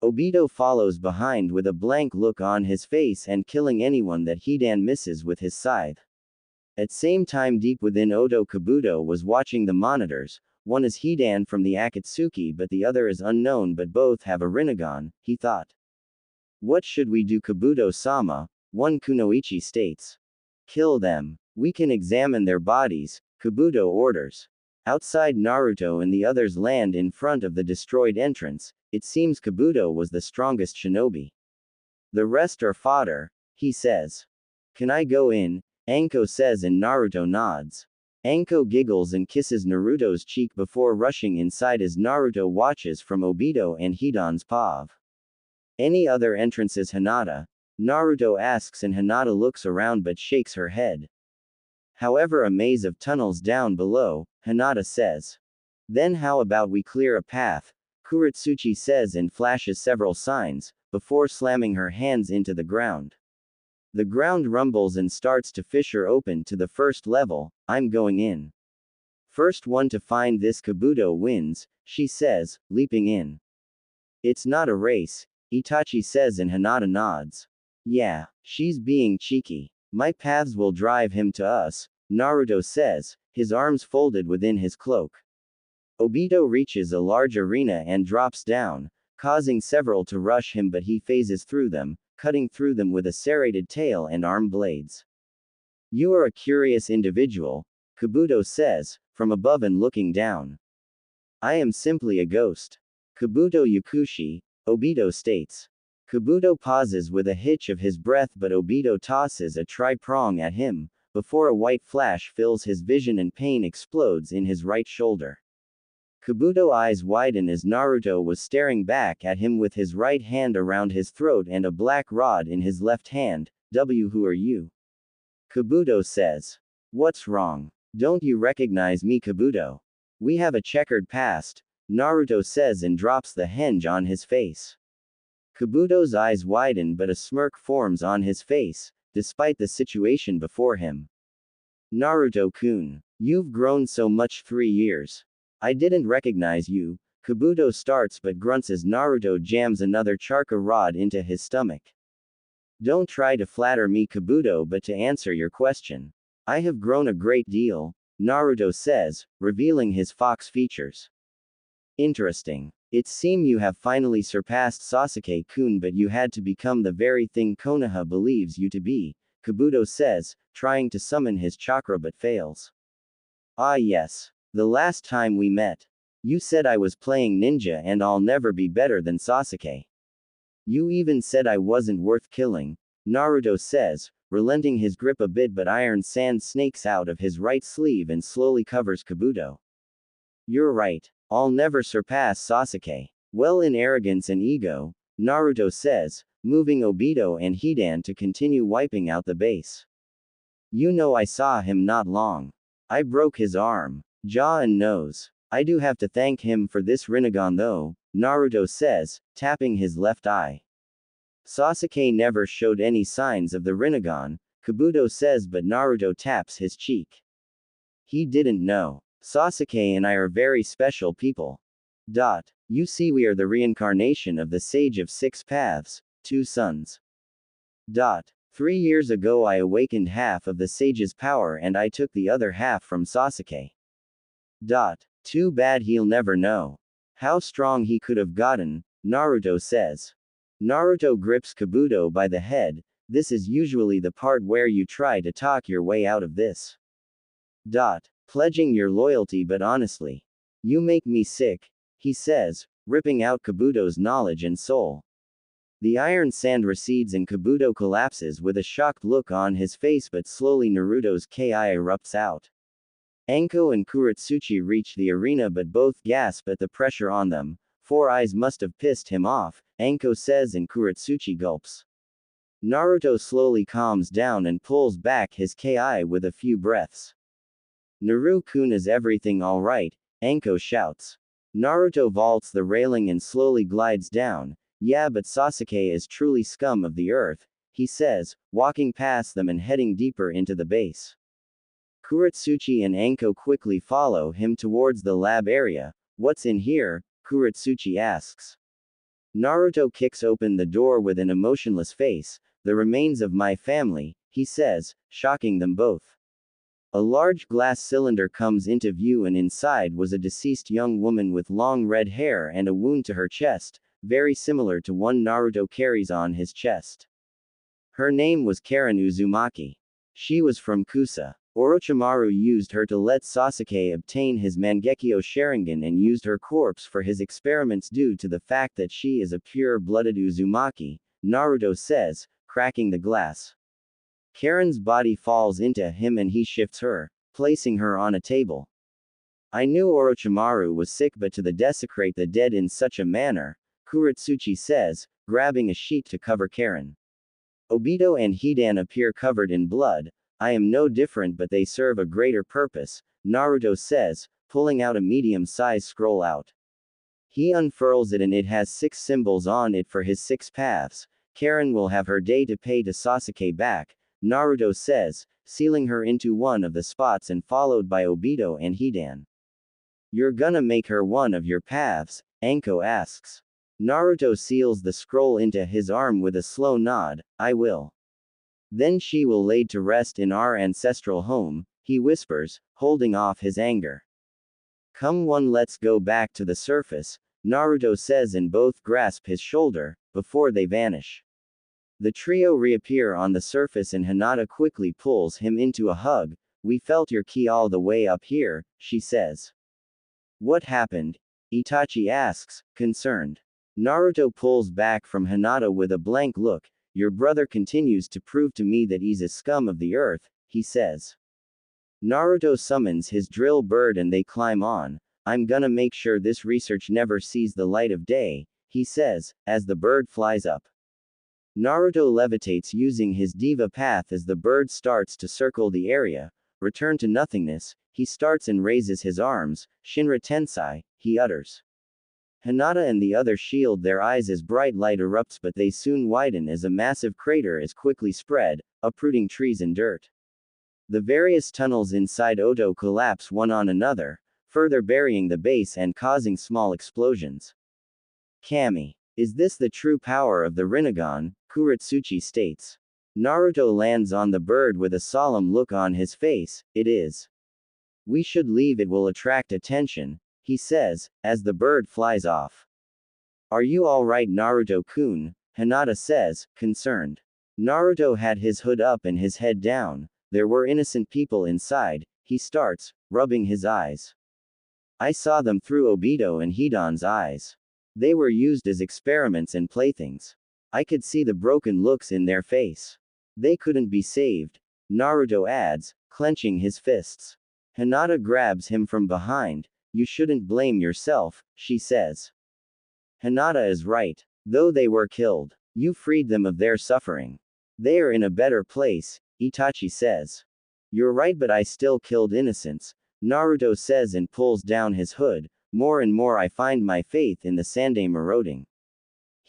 Obito follows behind with a blank look on his face and killing anyone that Hidan misses with his scythe. At same time, deep within Odo, Kabuto was watching the monitors. One is Hidan from the Akatsuki but the other is unknown, but both have a Rinnegan, he thought. What should we do, Kabuto-sama? One Kunoichi states. Kill them. We can examine their bodies, Kabuto orders. Outside, Naruto and the others land in front of the destroyed entrance. It seems Kabuto was the strongest shinobi. The rest are fodder, he says. Can I go in? Anko says and Naruto nods. Anko giggles and kisses Naruto's cheek before rushing inside as Naruto watches from Obito and Hidan's pav. Any other entrances, Hinata? Naruto asks and Hinata looks around but shakes her head. However, a maze of tunnels down below, Hinata says. Then how about we clear a path? Kuretsuchi says and flashes several signs, before slamming her hands into the ground. The ground rumbles and starts to fissure open to the first level. I'm going in. First one to find this Kabuto wins, she says, leaping in. It's not a race, Itachi says and Hinata nods. Yeah, she's being cheeky. My paths will drive him to us, Naruto says, his arms folded within his cloak. Obito reaches a large arena and drops down, causing several to rush him, but he phases through them, cutting through them with a serrated tail and arm blades. You are a curious individual, Kabuto says, from above and looking down. I am simply a ghost. Kabuto Yakushi, Obito states. Kabuto pauses with a hitch of his breath, but Obito tosses a tri-prong at him, before a white flash fills his vision and pain explodes in his right shoulder. Kabuto's eyes widen as Naruto was staring back at him with his right hand around his throat and a black rod in his left hand. Who are you? Kabuto says. What's wrong? Don't you recognize me, Kabuto? We have a checkered past, Naruto says and drops the henge on his face. Kabuto's eyes widen but a smirk forms on his face, despite the situation before him. Naruto-kun, you've grown so much 3 years. I didn't recognize you, Kabuto starts but grunts as Naruto jams another charka rod into his stomach. Don't try to flatter me, Kabuto, but to answer your question. I have grown a great deal, Naruto says, revealing his fox features. Interesting. It seems you have finally surpassed Sasuke-kun, but you had to become the very thing Konoha believes you to be, Kabuto says, trying to summon his chakra but fails. Ah yes. The last time we met. You said I was playing ninja and I'll never be better than Sasuke. You even said I wasn't worth killing, Naruto says, relenting his grip a bit, but iron sand snakes out of his right sleeve and slowly covers Kabuto. You're right. I'll never surpass Sasuke. Well, in arrogance and ego, Naruto says, moving Obito and Hidan to continue wiping out the base. You know, I saw him not long. I broke his arm, jaw and nose. I do have to thank him for this Rinnegan though, Naruto says, tapping his left eye. Sasuke never showed any signs of the Rinnegan, Kabuto says, but Naruto taps his cheek. He didn't know. Sasuke and I are very special people. You see, we are the reincarnation of the Sage of Six Paths, two sons. 3 years ago I awakened half of the Sage's power and I took the other half from Sasuke. Too bad he'll never know how strong he could have gotten, Naruto says. Naruto grips Kabuto by the head. This is usually the part where you try to talk your way out of this. Pledging your loyalty, but honestly, you make me sick, he says, ripping out Kabuto's knowledge and soul. The iron sand recedes and Kabuto collapses with a shocked look on his face, but slowly Naruto's ki erupts out. Anko and Kuretsuchi reach the arena, but both gasp at the pressure on them. Four Eyes must have pissed him off, Anko says, and Kuretsuchi gulps. Naruto slowly calms down and pulls back his ki with a few breaths. Naru-kun, is everything alright? Anko shouts. Naruto vaults the railing and slowly glides down. Yeah, but Sasuke is truly scum of the earth, he says, walking past them and heading deeper into the base. Kuretsuchi and Anko quickly follow him towards the lab area. What's in here? Kuretsuchi asks. Naruto kicks open the door with an emotionless face. The remains of my family, he says, shocking them both. A large glass cylinder comes into view, and inside was a deceased young woman with long red hair and a wound to her chest, very similar to one Naruto carries on his chest. Her name was Karen Uzumaki. She was from Kusa. Orochimaru used her to let Sasuke obtain his Mangekyo Sharingan and used her corpse for his experiments due to the fact that she is a pure-blooded Uzumaki, Naruto says, cracking the glass. Karen's body falls into him and he shifts her, placing her on a table. I knew Orochimaru was sick, but to desecrate the dead in such a manner, Kuretsuchi says, grabbing a sheet to cover Karen. Obito and Hidan appear covered in blood. I am no different, but they serve a greater purpose, Naruto says, pulling out a medium-sized scroll out. He unfurls it and it has 6 symbols on it for his 6 paths. Karen will have her day to pay to Sasuke back, Naruto says, sealing her into one of the spots and followed by Obito and Hidan. You're gonna make her one of your paths? Anko asks. Naruto seals the scroll into his arm with a slow nod. I will. Then she will laid to rest in our ancestral home, he whispers, holding off his anger. Come on, let's go back to the surface, Naruto says, and both grasp his shoulder, before they vanish. The trio reappear on the surface and Hinata quickly pulls him into a hug. We felt your ki all the way up here, she says. What happened? Itachi asks, concerned. Naruto pulls back from Hinata with a blank look. Your brother continues to prove to me that he's a scum of the earth, he says. Naruto summons his drill bird and they climb on. I'm gonna make sure this research never sees the light of day, he says, as the bird flies up. Naruto levitates using his diva path as the bird starts to circle the area. Return to nothingness, he starts and raises his arms. Shinra Tensei, he utters. Hinata and the other shield their eyes as bright light erupts, but they soon widen as a massive crater is quickly spread, uprooting trees and dirt. The various tunnels inside Oto collapse one on another, further burying the base and causing small explosions. Kami. Is this the true power of the Rinnegan? Kuretsuchi states. Naruto lands on the bird with a solemn look on his face. It is. We should leave, it will attract attention, he says, as the bird flies off. Are you alright, Naruto-kun? Hinata says, concerned. Naruto had his hood up and his head down. There were innocent people inside, he starts, rubbing his eyes. I saw them through Obito and Hidan's eyes. They were used as experiments and playthings. I could see the broken looks in their face. They couldn't be saved, Naruto adds, clenching his fists. Hinata grabs him from behind. You shouldn't blame yourself, she says. Hinata is right. Though they were killed, you freed them of their suffering. They are in a better place, Itachi says. You're right, but I still killed innocents, Naruto says and pulls down his hood. More and more I find my faith in the Sandaime eroding.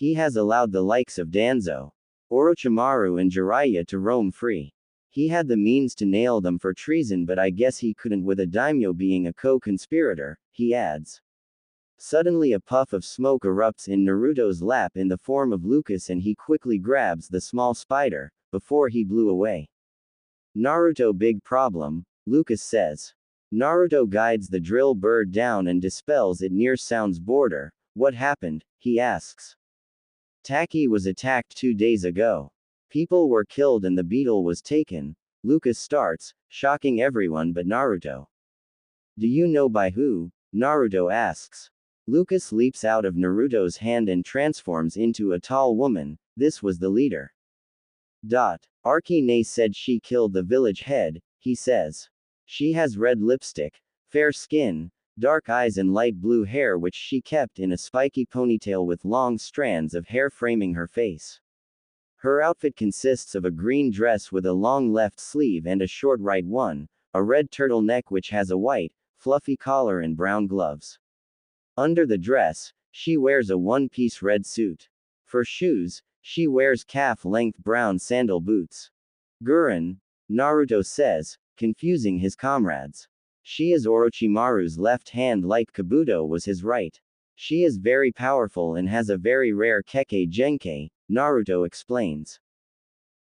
He has allowed the likes of Danzo, Orochimaru and Jiraiya to roam free. He had the means to nail them for treason, but I guess he couldn't with a daimyo being a co-conspirator, he adds. Suddenly a puff of smoke erupts in Naruto's lap in the form of Lucas and he quickly grabs the small spider, before he blew away. Naruto big problem, Lucas says. Naruto guides the drill bird down and dispels it near Sound's border. What happened? He asks. Taki was attacked 2 days ago. People were killed and the beetle was taken, Lucas starts, shocking everyone but Naruto. Do you know by who? Naruto asks. Lucas leaps out of Naruto's hand and transforms into a tall woman. This was the leader. Arki said she killed the village head, he says. She has red lipstick, fair skin, dark eyes and light blue hair which she kept in a spiky ponytail with long strands of hair framing her face. Her outfit consists of a green dress with a long left sleeve and a short right one, a red turtleneck which has a white, fluffy collar and brown gloves. Under the dress, she wears a one-piece red suit. For shoes, she wears calf-length brown sandal boots. Gurren, Naruto says, confusing his comrades. She is Orochimaru's left hand like Kabuto was his right. She is very powerful and has a very rare Kekkei Genkei, Naruto explains.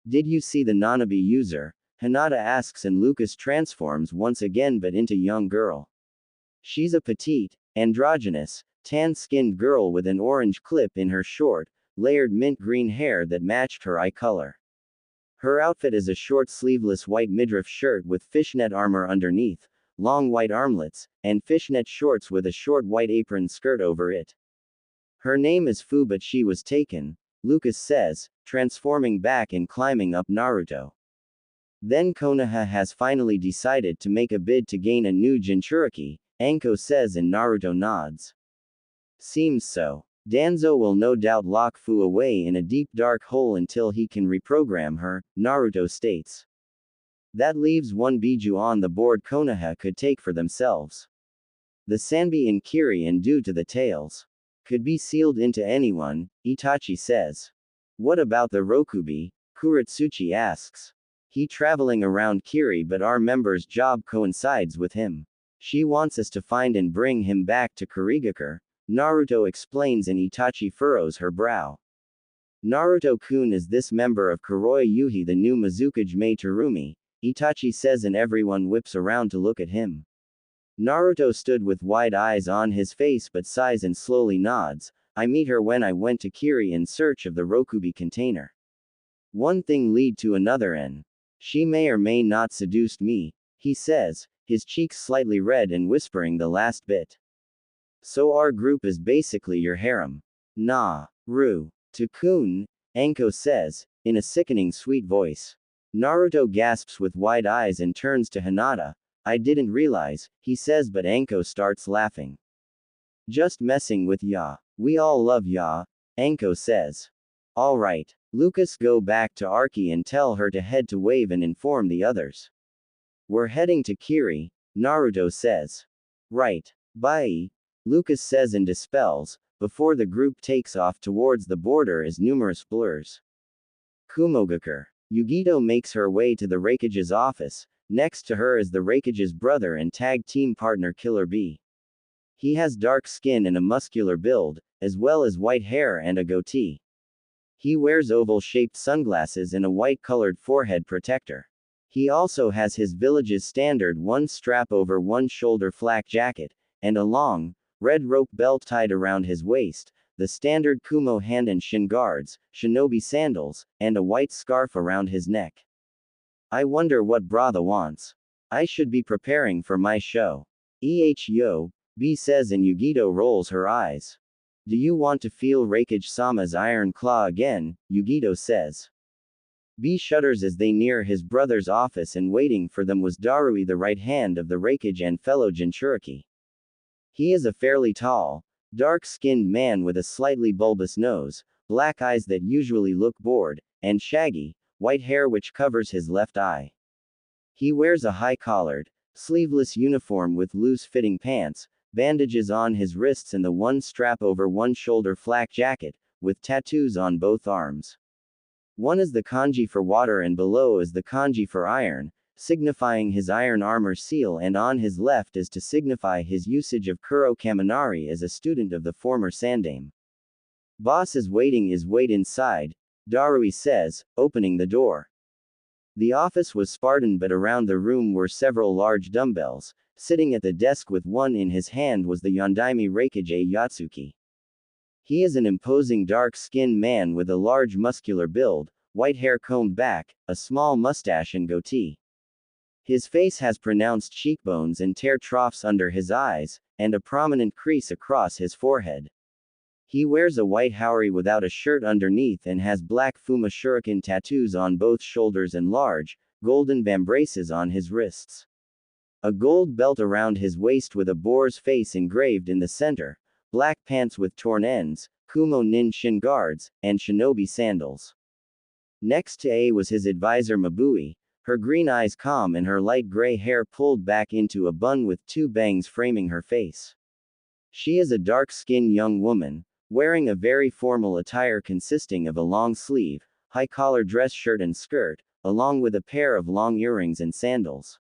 Did you see the Nanabi user? Hinata asks and Lucas transforms once again but into young girl. She's a petite, androgynous, tan-skinned girl with an orange clip in her short, layered mint green hair that matched her eye color. Her outfit is a short sleeveless white midriff shirt with fishnet armor underneath, long white armlets, and fishnet shorts with a short white apron skirt over it. Her name is Fu but she was taken, Lucas says, transforming back and climbing up Naruto. Then Konoha has finally decided to make a bid to gain a new Jinchuriki, Anko says and Naruto nods. Seems so. Danzo will no doubt lock Fu away in a deep dark hole until he can reprogram her, Naruto states. That leaves one Biju on the board Konoha could take for themselves. The Sanbi and Kiri and due to the tails. Could be sealed into anyone, Itachi says. What about the Rokubi? Kuretsuchi asks. He traveling around Kiri but our member's job coincides with him. She wants us to find and bring him back to Kurigakure, Naruto explains and Itachi furrows her brow. Naruto-kun is this member of Kuroya Yuhi the new Mizukage Mei Terumi, Itachi says and everyone whips around to look at him. Naruto stood with wide eyes on his face but sighs and slowly nods. I meet her when I went to Kiri in search of the Rokubi container. One thing lead to another and she may or may not seduced me, he says, his cheeks slightly red and whispering the last bit. So our group is basically your harem. Nah, Ru. To Kun, Anko says, in a sickening sweet voice. Naruto gasps with wide eyes and turns to Hinata. I didn't realize, he says but Anko starts laughing. Just messing with ya. We all love ya, Anko says. Alright, Lucas go back to Arki and tell her to head to Wave and inform the others. We're heading to Kiri, Naruto says. Right. Bye. Lucas says and dispels, before the group takes off towards the border as numerous blurs. Kumogakure. Yugito makes her way to the Raikage's office. Next to her is the Raikage's brother and tag team partner Killer B. He has dark skin and a muscular build, as well as white hair and a goatee. He wears oval-shaped sunglasses and a white-colored forehead protector. He also has his village's standard one strap over one shoulder flak jacket, and a long, red rope belt tied around his waist, the standard Kumo hand and shin guards, shinobi sandals, and a white scarf around his neck. I wonder what Brother wants. I should be preparing for my show. Yo, B says and Yugito rolls her eyes. Do you want to feel Raikage-sama's iron claw again? Yugito says. B shudders as they near his brother's office and waiting for them was Darui the right hand of the Raikage and fellow Jinchuriki. He is a fairly tall, dark-skinned man with a slightly bulbous nose, black eyes that usually look bored, and shaggy, white hair which covers his left eye. He wears a high-collared, sleeveless uniform with loose-fitting pants, bandages on his wrists and the one strap over one shoulder flak jacket, with tattoos on both arms. One is the kanji for water and below is the kanji for iron, signifying his iron armor seal, and on his left is to signify his usage of Kuro Kaminari as a student of the former Sandame. Boss is waiting, wait inside, Darui says, opening the door. The office was Spartan, but around the room were several large dumbbells. Sitting at the desk with one in his hand was the Yondaime Reikage Yatsuki. He is an imposing dark-skinned man with a large muscular build, white hair combed back, a small mustache and goatee. His face has pronounced cheekbones and tear troughs under his eyes, and a prominent crease across his forehead. He wears a white haori without a shirt underneath and has black Fuma shuriken tattoos on both shoulders and large, golden vambraces on his wrists. A gold belt around his waist with a boar's face engraved in the center, black pants with torn ends, Kumo nin shin guards, and shinobi sandals. Next to A was his advisor Mabui, her green eyes calm and her light gray hair pulled back into a bun with two bangs framing her face. She is a dark-skinned young woman, wearing a very formal attire consisting of a long-sleeve, high-collar dress shirt and skirt, along with a pair of long earrings and sandals.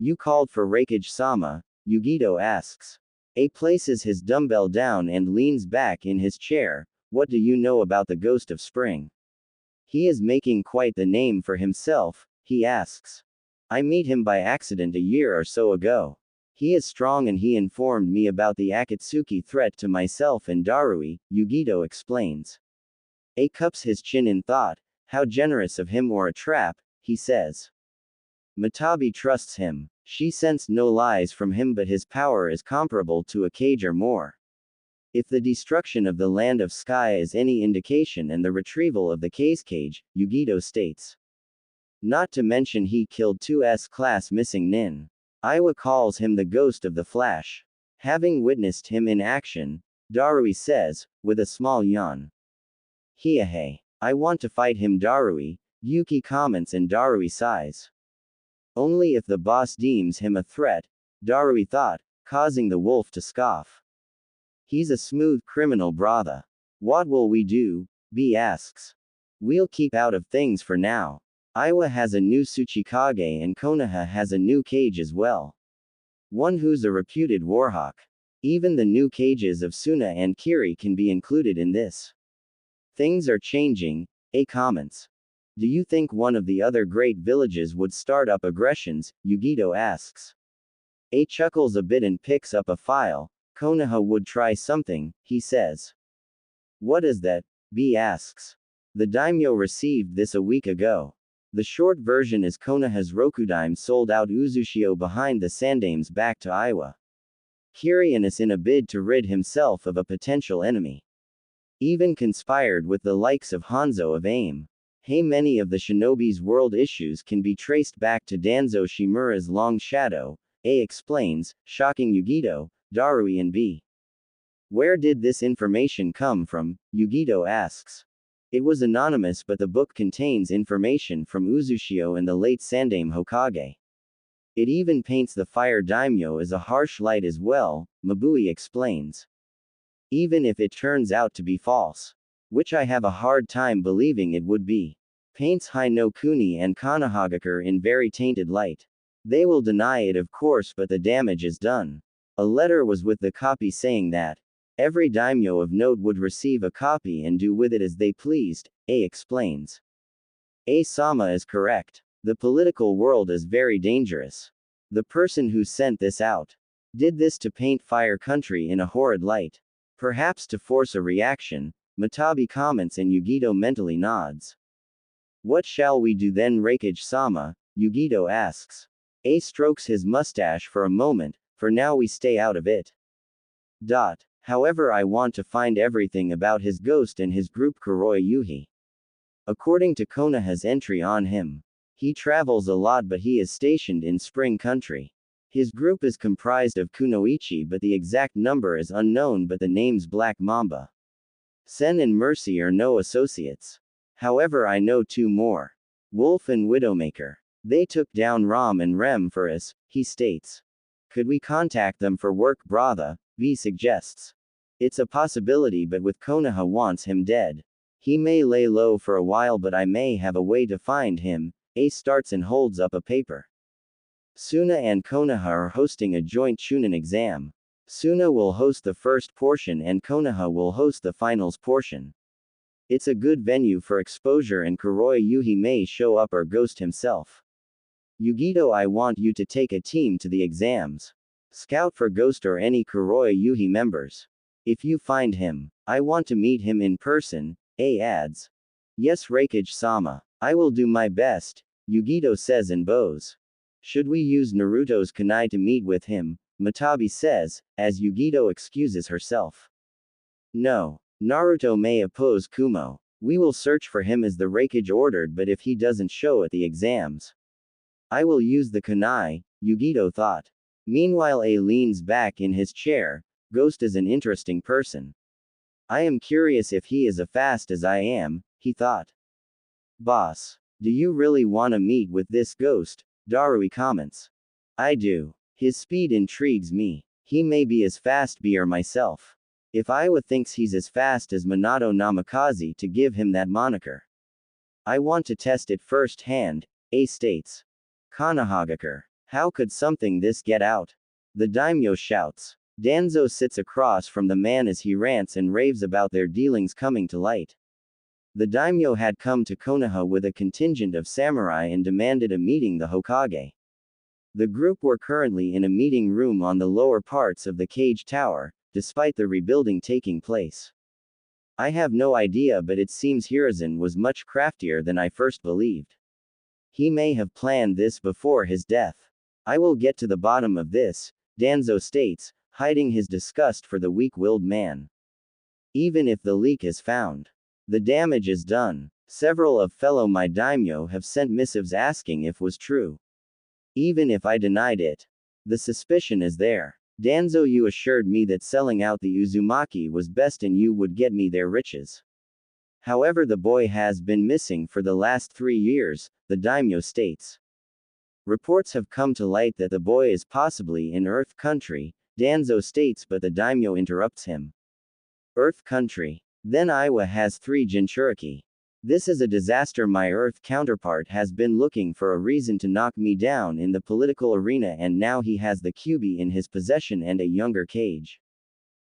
You called for Reikage-sama, Yugito asks. A places his dumbbell down and leans back in his chair. What do you know about the ghost of spring? He is making quite the name for himself, he asks. I meet him by accident a year or so ago. He is strong and he informed me about the Akatsuki threat to myself and Darui, Yugito explains. A cups his chin in thought, how generous of him, or a trap, he says. Matabi trusts him. She sensed no lies from him, but his power is comparable to a cage or more. If the destruction of the land of sky is any indication, and the retrieval of the cage, Yugito states. Not to mention he killed two S-class missing nin. Iwa calls him the ghost of the Flash. Having witnessed him in action, Darui says, with a small yawn. Hiahe. I want to fight him, Darui, Yuki comments, and Darui sighs. Only if the boss deems him a threat, Darui thought, causing the wolf to scoff. He's a smooth criminal, brother. What will we do? B asks. We'll keep out of things for now. Iwa has a new Tsuchikage and Konoha has a new cage as well. One who's a reputed warhawk. Even the new cages of Suna and Kiri can be included in this. Things are changing, A comments. Do you think one of the other great villages would start up aggressions? Yugito asks. A chuckles a bit and picks up a file. Konoha would try something, he says. What is that? B asks. The daimyo received this a week ago. The short version is Konoha's Rokudaime sold out Uzushio behind the Sandame's back to Iwa. Kirianus, in a bid to rid himself of a potential enemy, even conspired with the likes of Hanzo of AIM. Hey, many of the shinobi's world issues can be traced back to Danzo Shimura's Long Shadow, A explains, shocking Yugito, Darui and B. Where did this information come from? Yugito asks. It was anonymous, but the book contains information from Uzushio and the late Sandame Hokage. It even paints the fire daimyo as a harsh light as well, Mabui explains. Even if it turns out to be false, which I have a hard time believing it would be. Paints Hai no Kuni and Konohagakure in very tainted light. They will deny it, of course, but the damage is done. A letter was with the copy saying that every daimyo of note would receive a copy and do with it as they pleased, A explains. A-sama is correct. The political world is very dangerous. The person who sent this out did this to paint Fire Country in a horrid light. Perhaps to force a reaction, Matabi comments and Yugito mentally nods. What shall we do then, Reikage-sama? Yugito asks. A strokes his mustache for a moment, for now we stay out of it. However, I want to find everything about his ghost and his group Kuroi Yuhi. According to Konoha's entry on him, he travels a lot, but he is stationed in Spring Country. His group is comprised of Kunoichi, but the exact number is unknown, but the names Black Mamba, Sen and Mercy are no associates. However, I know two more. Wolf and Widowmaker. They took down Ram and Rem for us, he states. Could we contact them for work, brother? V suggests. It's a possibility, but with Konoha wants him dead. He may lay low for a while, but I may have a way to find him. Ace starts and holds up a paper. Suna and Konoha are hosting a joint Chunin exam. Suna will host the first portion and Konoha will host the finals portion. It's a good venue for exposure, and Kuroya Yuhi may show up or ghost himself. Yugito, I want you to take a team to the exams. Scout for Ghost or any Kuroya Yuhi members. If you find him, I want to meet him in person. A adds. Yes, Raikage-sama. I will do my best, Yugito says and bows. Should we use Naruto's kunai to meet with him? Matabi says, as Yugito excuses herself. No. Naruto may oppose Kumo. We will search for him as the Raikage ordered, but if he doesn't show at the exams, I will use the kunai, Yugito thought. Meanwhile, A leans back in his chair. Ghost is an interesting person. I am curious if he is as fast as I am, he thought. Boss, do you really want to meet with this ghost? Darui comments. I do. His speed intrigues me. He may be as fast as or myself. If Iwa thinks he's as fast as Minato Namikaze to give him that moniker. I want to test it firsthand, A states. Konohagakure. How could something this get out? The daimyo shouts. Danzo sits across from the man as he rants and raves about their dealings coming to light. The daimyo had come to Konoha with a contingent of samurai and demanded a meeting the Hokage. The group were currently in a meeting room on the lower parts of the cage tower, despite the rebuilding taking place. I have no idea, but it seems Hiruzen was much craftier than I first believed. He may have planned this before his death. I will get to the bottom of this, Danzo states, hiding his disgust for the weak-willed man. Even if the leak is found, the damage is done. Several of fellow my daimyo have sent missives asking if was true. Even if I denied it, the suspicion is there. Danzo, you assured me that selling out the Uzumaki was best and you would get me their riches. However, the boy has been missing for the last 3 years, the daimyo states. Reports have come to light that the boy is possibly in Earth Country, Danzo states, but the daimyo interrupts him. Earth Country. Then Iwa has 3 Jinchuriki. This is a disaster. My Earth counterpart has been looking for a reason to knock me down in the political arena, and now he has the Kyuubi in his possession and a younger Kage.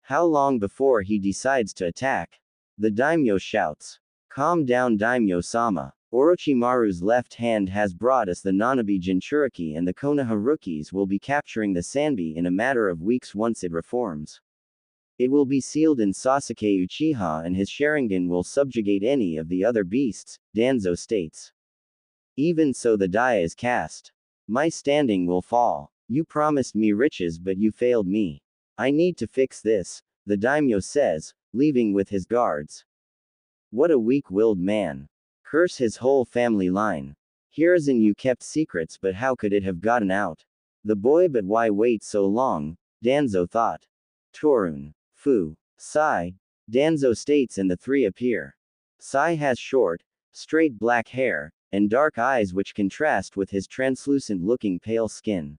How long before he decides to attack? The daimyo shouts. Calm down, daimyo-sama. Orochimaru's left hand has brought us the Nanabi Jinchuriki, and the Konoha rookies will be capturing the Sanbi in a matter of weeks once it reforms. It will be sealed in Sasuke Uchiha, and his Sharingan will subjugate any of the other beasts, Danzo states. Even so, the die is cast. My standing will fall. You promised me riches, but you failed me. I need to fix this, the daimyo says, leaving with his guards. What a weak-willed man. Curse his whole family line. Hiruzen, you kept secrets, but how could it have gotten out? The boy, but why wait so long? Danzo thought. Torun. Fu. Sai. Danzo states, and the 3 appear. Sai has short, straight black hair, and dark eyes which contrast with his translucent-looking pale skin.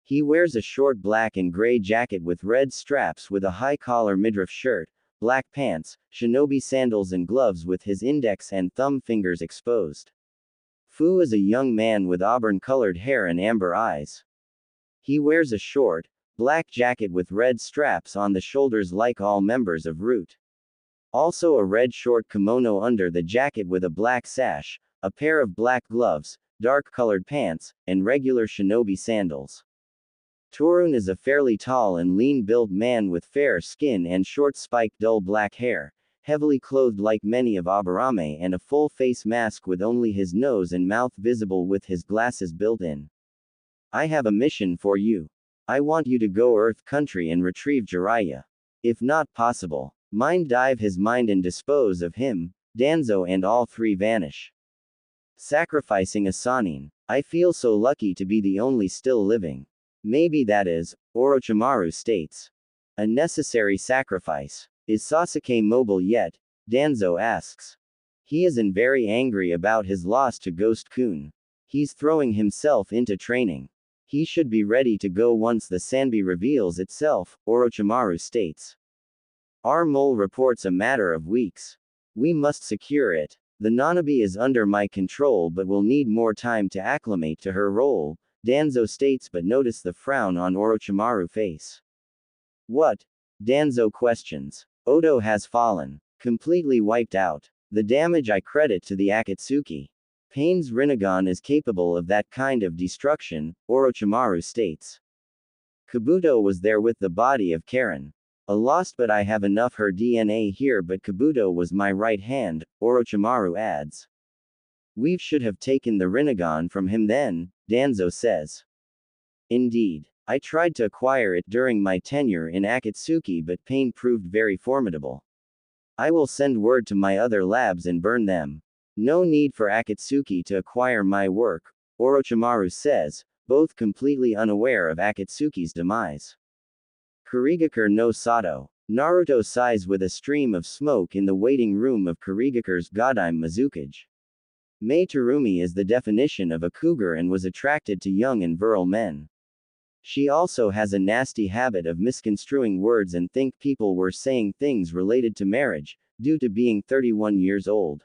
He wears a short black and gray jacket with red straps with a high-collar midriff shirt, black pants, shinobi sandals and gloves with his index and thumb fingers exposed. Fu is a young man with auburn-colored hair and amber eyes. He wears a short, black jacket with red straps on the shoulders like all members of Root. Also a red short kimono under the jacket with a black sash, a pair of black gloves, dark-colored pants, and regular shinobi sandals. Torun is a fairly tall and lean-built man with fair skin and short spiked dull black hair, heavily clothed like many of Aburame, and a full face mask with only his nose and mouth visible with his glasses built in. I have a mission for you. I want you to go Earth Country and retrieve Jiraiya. If not possible, mind dive his mind and dispose of him. Danzo and all 3 vanish. Sacrificing a Sannin. I feel so lucky to be the only still living. Maybe that is, Orochimaru states. A necessary sacrifice. Is Sasuke mobile yet? Danzo asks. He isn't very angry about his loss to Ghost-kun. He's throwing himself into training. He should be ready to go once the Sanbi reveals itself, Orochimaru states. Our mole reports a matter of weeks. We must secure it. The Nanabe is under my control but will need more time to acclimate to her role, Danzo states, but notice the frown on Orochimaru's face. What? Danzo questions. Odo has fallen. Completely wiped out. The damage I credit to the Akatsuki. Pain's Rinnegan is capable of that kind of destruction, Orochimaru states. Kabuto was there with the body of Karen. A lost, but I have enough her DNA here, but Kabuto was my right hand, Orochimaru adds. We should have taken the Rinnegan from him then, Danzo says. Indeed. I tried to acquire it during my tenure in Akatsuki, but Pain proved very formidable. I will send word to my other labs and burn them. No need for Akatsuki to acquire my work, Orochimaru says, both completely unaware of Akatsuki's demise. Kurigakure no Sato. Naruto sighs with a stream of smoke in the waiting room of Kurigakure's Godime Mizukage. Mei Terumi is the definition of a cougar and was attracted to young and virile men. She also has a nasty habit of misconstruing words and think people were saying things related to marriage, due to being 31 years old.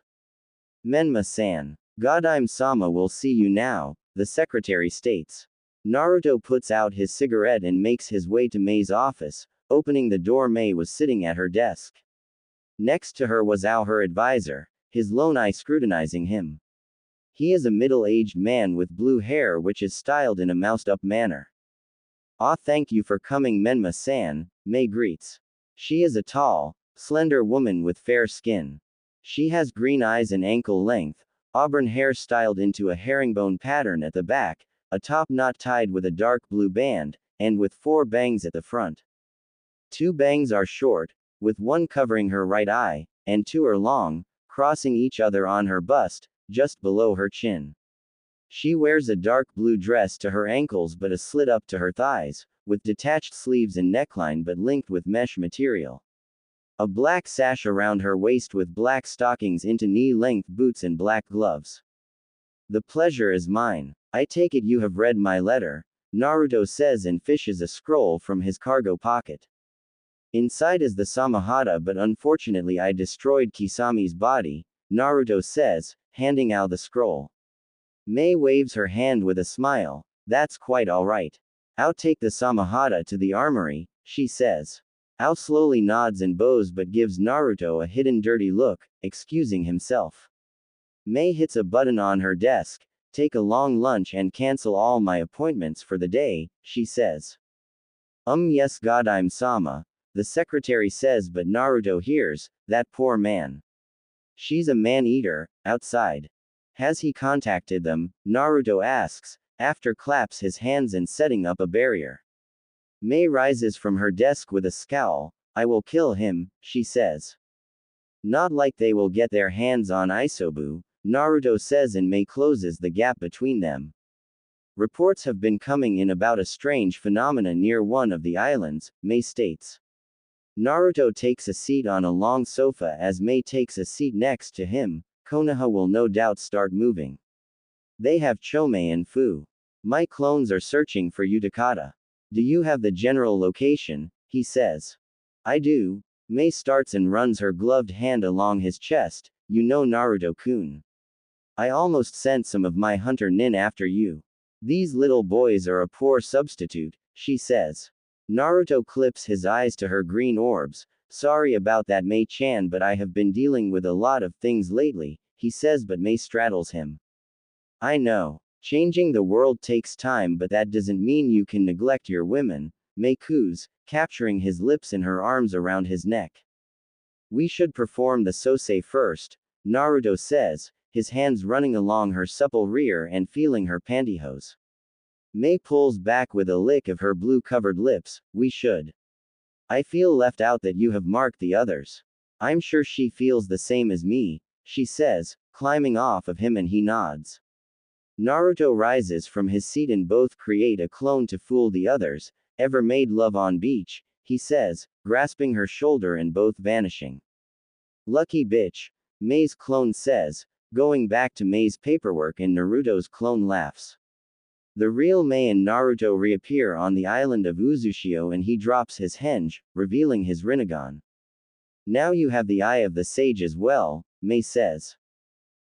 Menma-san. Godime-sama will see you now, the secretary states. Naruto puts out his cigarette and makes his way to Mei's office. Opening the door, Mei was sitting at her desk. Next to her was Ao, her advisor, his lone eye scrutinizing him. He is a middle-aged man with blue hair which is styled in a moused-up manner. Ah, thank you for coming, Menma-san, Mei greets. She is a tall, slender woman with fair skin. She has green eyes and ankle-length, auburn hair styled into a herringbone pattern at the back, a top knot tied with a dark blue band, and with 4 bangs at the front. 2 bangs are short, with one covering her right eye, and 2 are long, crossing each other on her bust, just below her chin. She wears a dark blue dress to her ankles but a slit up to her thighs, with detached sleeves and neckline but linked with mesh material. A black sash around her waist with black stockings into knee-length boots and black gloves. The pleasure is mine. I take it you have read my letter, Naruto says and fishes a scroll from his cargo pocket. Inside is the Samahata, but unfortunately I destroyed Kisami's body, Naruto says, handing Ao the scroll. Mei waves her hand with a smile. That's quite alright. I'll take the Samahata to the armory, she says. Ao slowly nods and bows but gives Naruto a hidden dirty look, excusing himself. Mei hits a button on her desk. Take a long lunch and cancel all my appointments for the day, she says. Yes, Godime-sama, the secretary says, but Naruto hears, that poor man. She's a man-eater, outside. Has he contacted them? Naruto asks, after claps his hands and setting up a barrier. Mei rises from her desk with a scowl. I will kill him, she says. Not like they will get their hands on Isobu, Naruto says, and Mei closes the gap between them. Reports have been coming in about a strange phenomena near one of the islands, Mei states. Naruto takes a seat on a long sofa as Mei takes a seat next to him. Konoha will no doubt start moving. They have Chome and Fu. My clones are searching for Utakata. Do you have the general location? He says. I do. Mei starts and runs her gloved hand along his chest. You know, Naruto-kun. I almost sent some of my hunter nin after you. These little boys are a poor substitute, she says. Naruto clips his eyes to her green orbs. Sorry about that, Mei-chan, but I have been dealing with a lot of things lately, he says, but Mei straddles him. I know. Changing the world takes time, but that doesn't mean you can neglect your women, Mei coos, capturing his lips in her arms around his neck. We should perform the sosei first, Naruto says, his hands running along her supple rear and feeling her pantyhose. Mei pulls back with a lick of her blue-covered lips. We should. I feel left out that you have marked the others. I'm sure she feels the same as me, she says, climbing off of him, and he nods. Naruto rises from his seat and both create a clone to fool the others. Ever made love on beach, he says, grasping her shoulder and both vanishing. Lucky bitch, Mei's clone says, going back to Mei's paperwork, and Naruto's clone laughs. The real Mei and Naruto reappear on the island of Uzushio and he drops his henge, revealing his Rinnegan. Now you have the eye of the sage as well, Mei says.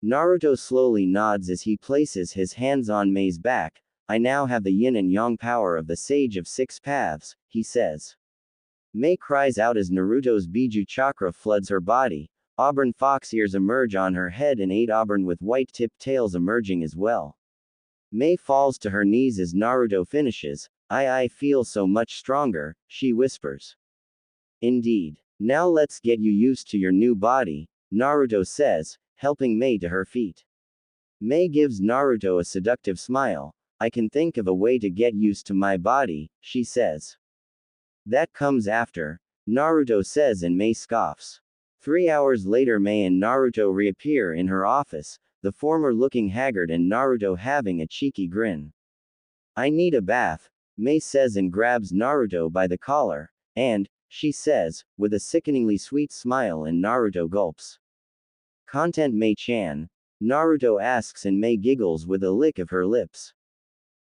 Naruto slowly nods as he places his hands on Mei's back. I now have the yin and yang power of the Sage of Six Paths, he says. Mei cries out as Naruto's Biju chakra floods her body. Auburn fox ears emerge on her head and 8 auburn with white-tipped tails emerging as well. Mei falls to her knees as Naruto finishes. I feel so much stronger, she whispers. Indeed. Now let's get you used to your new body, Naruto says, helping Mei to her feet. Mei gives Naruto a seductive smile. I can think of a way to get used to my body, she says. That comes after, Naruto says, and Mei scoffs. 3 hours later, Mei and Naruto reappear in her office, the former looking haggard and Naruto having a cheeky grin. I need a bath, Mei says and grabs Naruto by the collar, and, she says, with a sickeningly sweet smile, and Naruto gulps. Content Mei-chan, Naruto asks, and Mei giggles with a lick of her lips.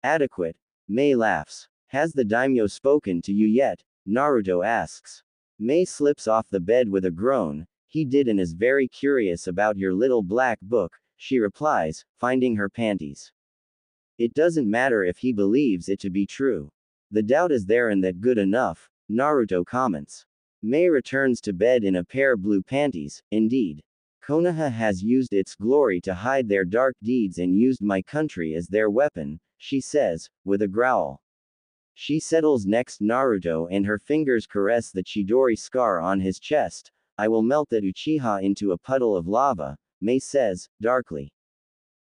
Adequate, Mei laughs. Has the daimyo spoken to you yet? Naruto asks. Mei slips off the bed with a groan. He did and is very curious about your little black book, she replies, finding her panties. It doesn't matter if he believes it to be true. The doubt is there and that good enough, Naruto comments. Mei returns to bed in a pair of blue panties. Indeed. Konoha has used its glory to hide their dark deeds and used my country as their weapon, she says, with a growl. She settles next Naruto and her fingers caress the Chidori scar on his chest. I will melt that Uchiha into a puddle of lava, Mei says, darkly.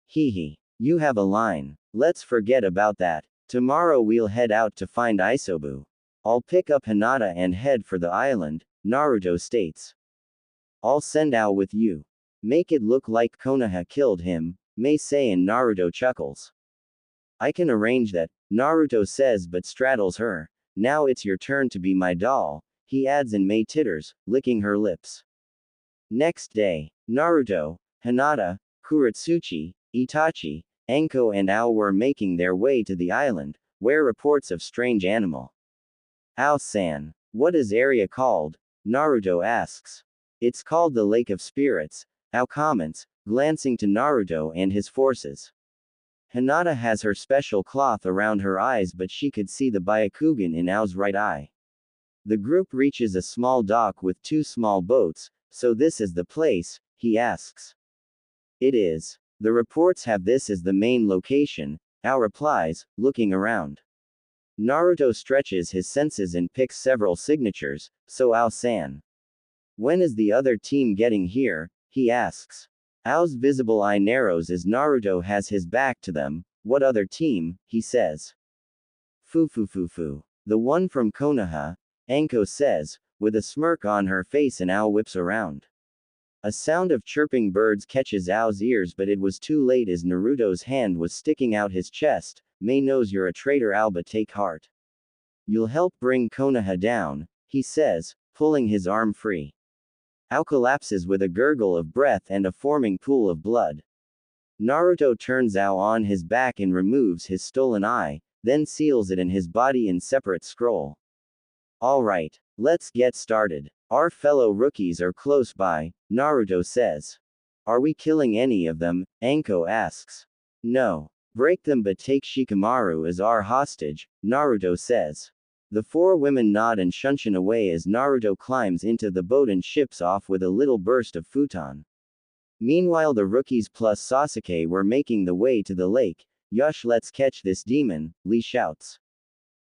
Hee. You have a line. Let's forget about that. Tomorrow we'll head out to find Isobu. I'll pick up Hinata and head for the island, Naruto states. I'll send Ao with you. Make it look like Konoha killed him, Mei say, and Naruto chuckles. I can arrange that, Naruto says but straddles her. Now it's your turn to be my doll, he adds, and Mei titters, licking her lips. Next day, Naruto, Hinata, Kuratsuchi, Itachi, Anko and Ao were making their way to the island, where reports of strange animal. Ao-san, what is area called? Naruto asks. It's called the Lake of Spirits, Ao comments, glancing to Naruto and his forces. Hinata has her special cloth around her eyes, but she could see the Byakugan in Ao's right eye. The group reaches a small dock with 2 small boats. So this is the place, he asks. It is. The reports have this as the main location, Ao replies, looking around. Naruto stretches his senses and picks several signatures. So Ao-san. When is the other team getting here? He asks. Ao's visible eye narrows as Naruto has his back to them. What other team? He says. Fu. The one from Konoha, Anko says, with a smirk on her face, and Ao whips around. A sound of chirping birds catches Ao's ears, but it was too late as Naruto's hand was sticking out his chest. Mei knows you're a traitor, Ao, but take heart. You'll help bring Konoha down, he says, pulling his arm free. Ao collapses with a gurgle of breath and a forming pool of blood. Naruto turns Ao on his back and removes his stolen eye, then seals it in his body in separate scroll. Alright, let's get started. Our fellow rookies are close by, Naruto says. Are we killing any of them? Anko asks. No. Break them but take Shikamaru as our hostage, Naruto says. The 4 women nod and shunshin away as Naruto climbs into the boat and ships off with a little burst of futon. Meanwhile, the rookies plus Sasuke were making the way to the lake. Yush, let's catch this demon, Lee shouts.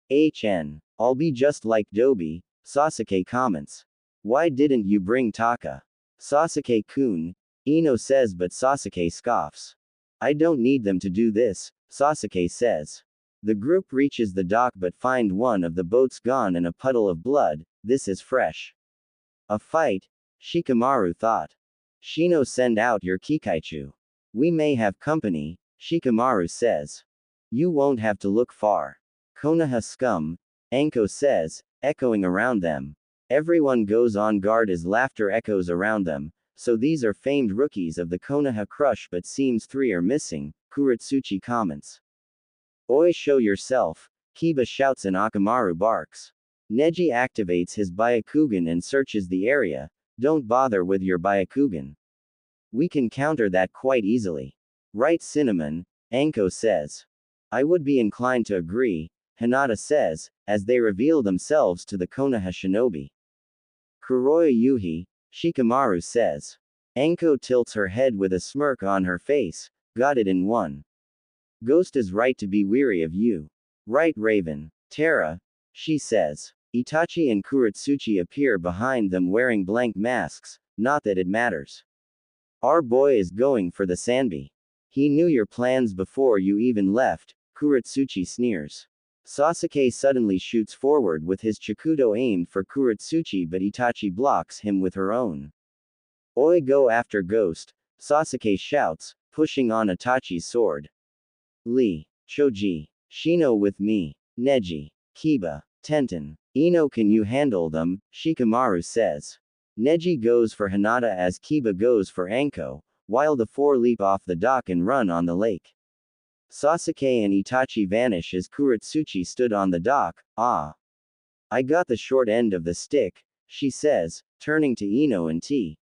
I'll be just like Dobi, Sasuke comments. Why didn't you bring Taka? Sasuke-kun, Ino says, but Sasuke scoffs. I don't need them to do this, Sasuke says. The group reaches the dock but find one of the boats gone and a puddle of blood. This is fresh. A fight? Shikamaru thought. Shino, send out your Kikaichu. We may have company, Shikamaru says. You won't have to look far. Konoha scum, Anko says, echoing around them. Everyone goes on guard as laughter echoes around them. So these are famed rookies of the Konoha crush, but seems 3 are missing, Kuratsuchi comments. Oi, show yourself, Kiba shouts and Akamaru barks. Neji activates his Byakugan and searches the area, Don't bother with your Byakugan. We can counter that quite easily. Right, Cinnamon? Anko says. I would be inclined to agree, Hinata says, as they reveal themselves to the Konoha shinobi. Kuroya Yuhi, Shikamaru says. Anko tilts her head with a smirk on her face. Got it in one. Ghost is right to be weary of you. Right, Raven. Terra, she says. Itachi and Kuretsuchi appear behind them wearing blank masks, not that it matters. Our boy is going for the Sanbi. He knew your plans before you even left, Kuretsuchi sneers. Sasuke suddenly shoots forward with his Chikudo aimed for Kuretsuchi, but Itachi blocks him with her own. Oi, go after Ghost, Sasuke shouts, pushing on Itachi's sword. Lee, Choji, Shino with me, Neji, Kiba, Tenten, Ino, can you handle them? Shikamaru says. Neji goes for Hinata as Kiba goes for Anko, while the four leap off the dock and run on the lake. Sasuke and Itachi vanish as Kuretsuchi stood on the dock. Ah. I got the short end of the stick, she says, turning to Ino and T.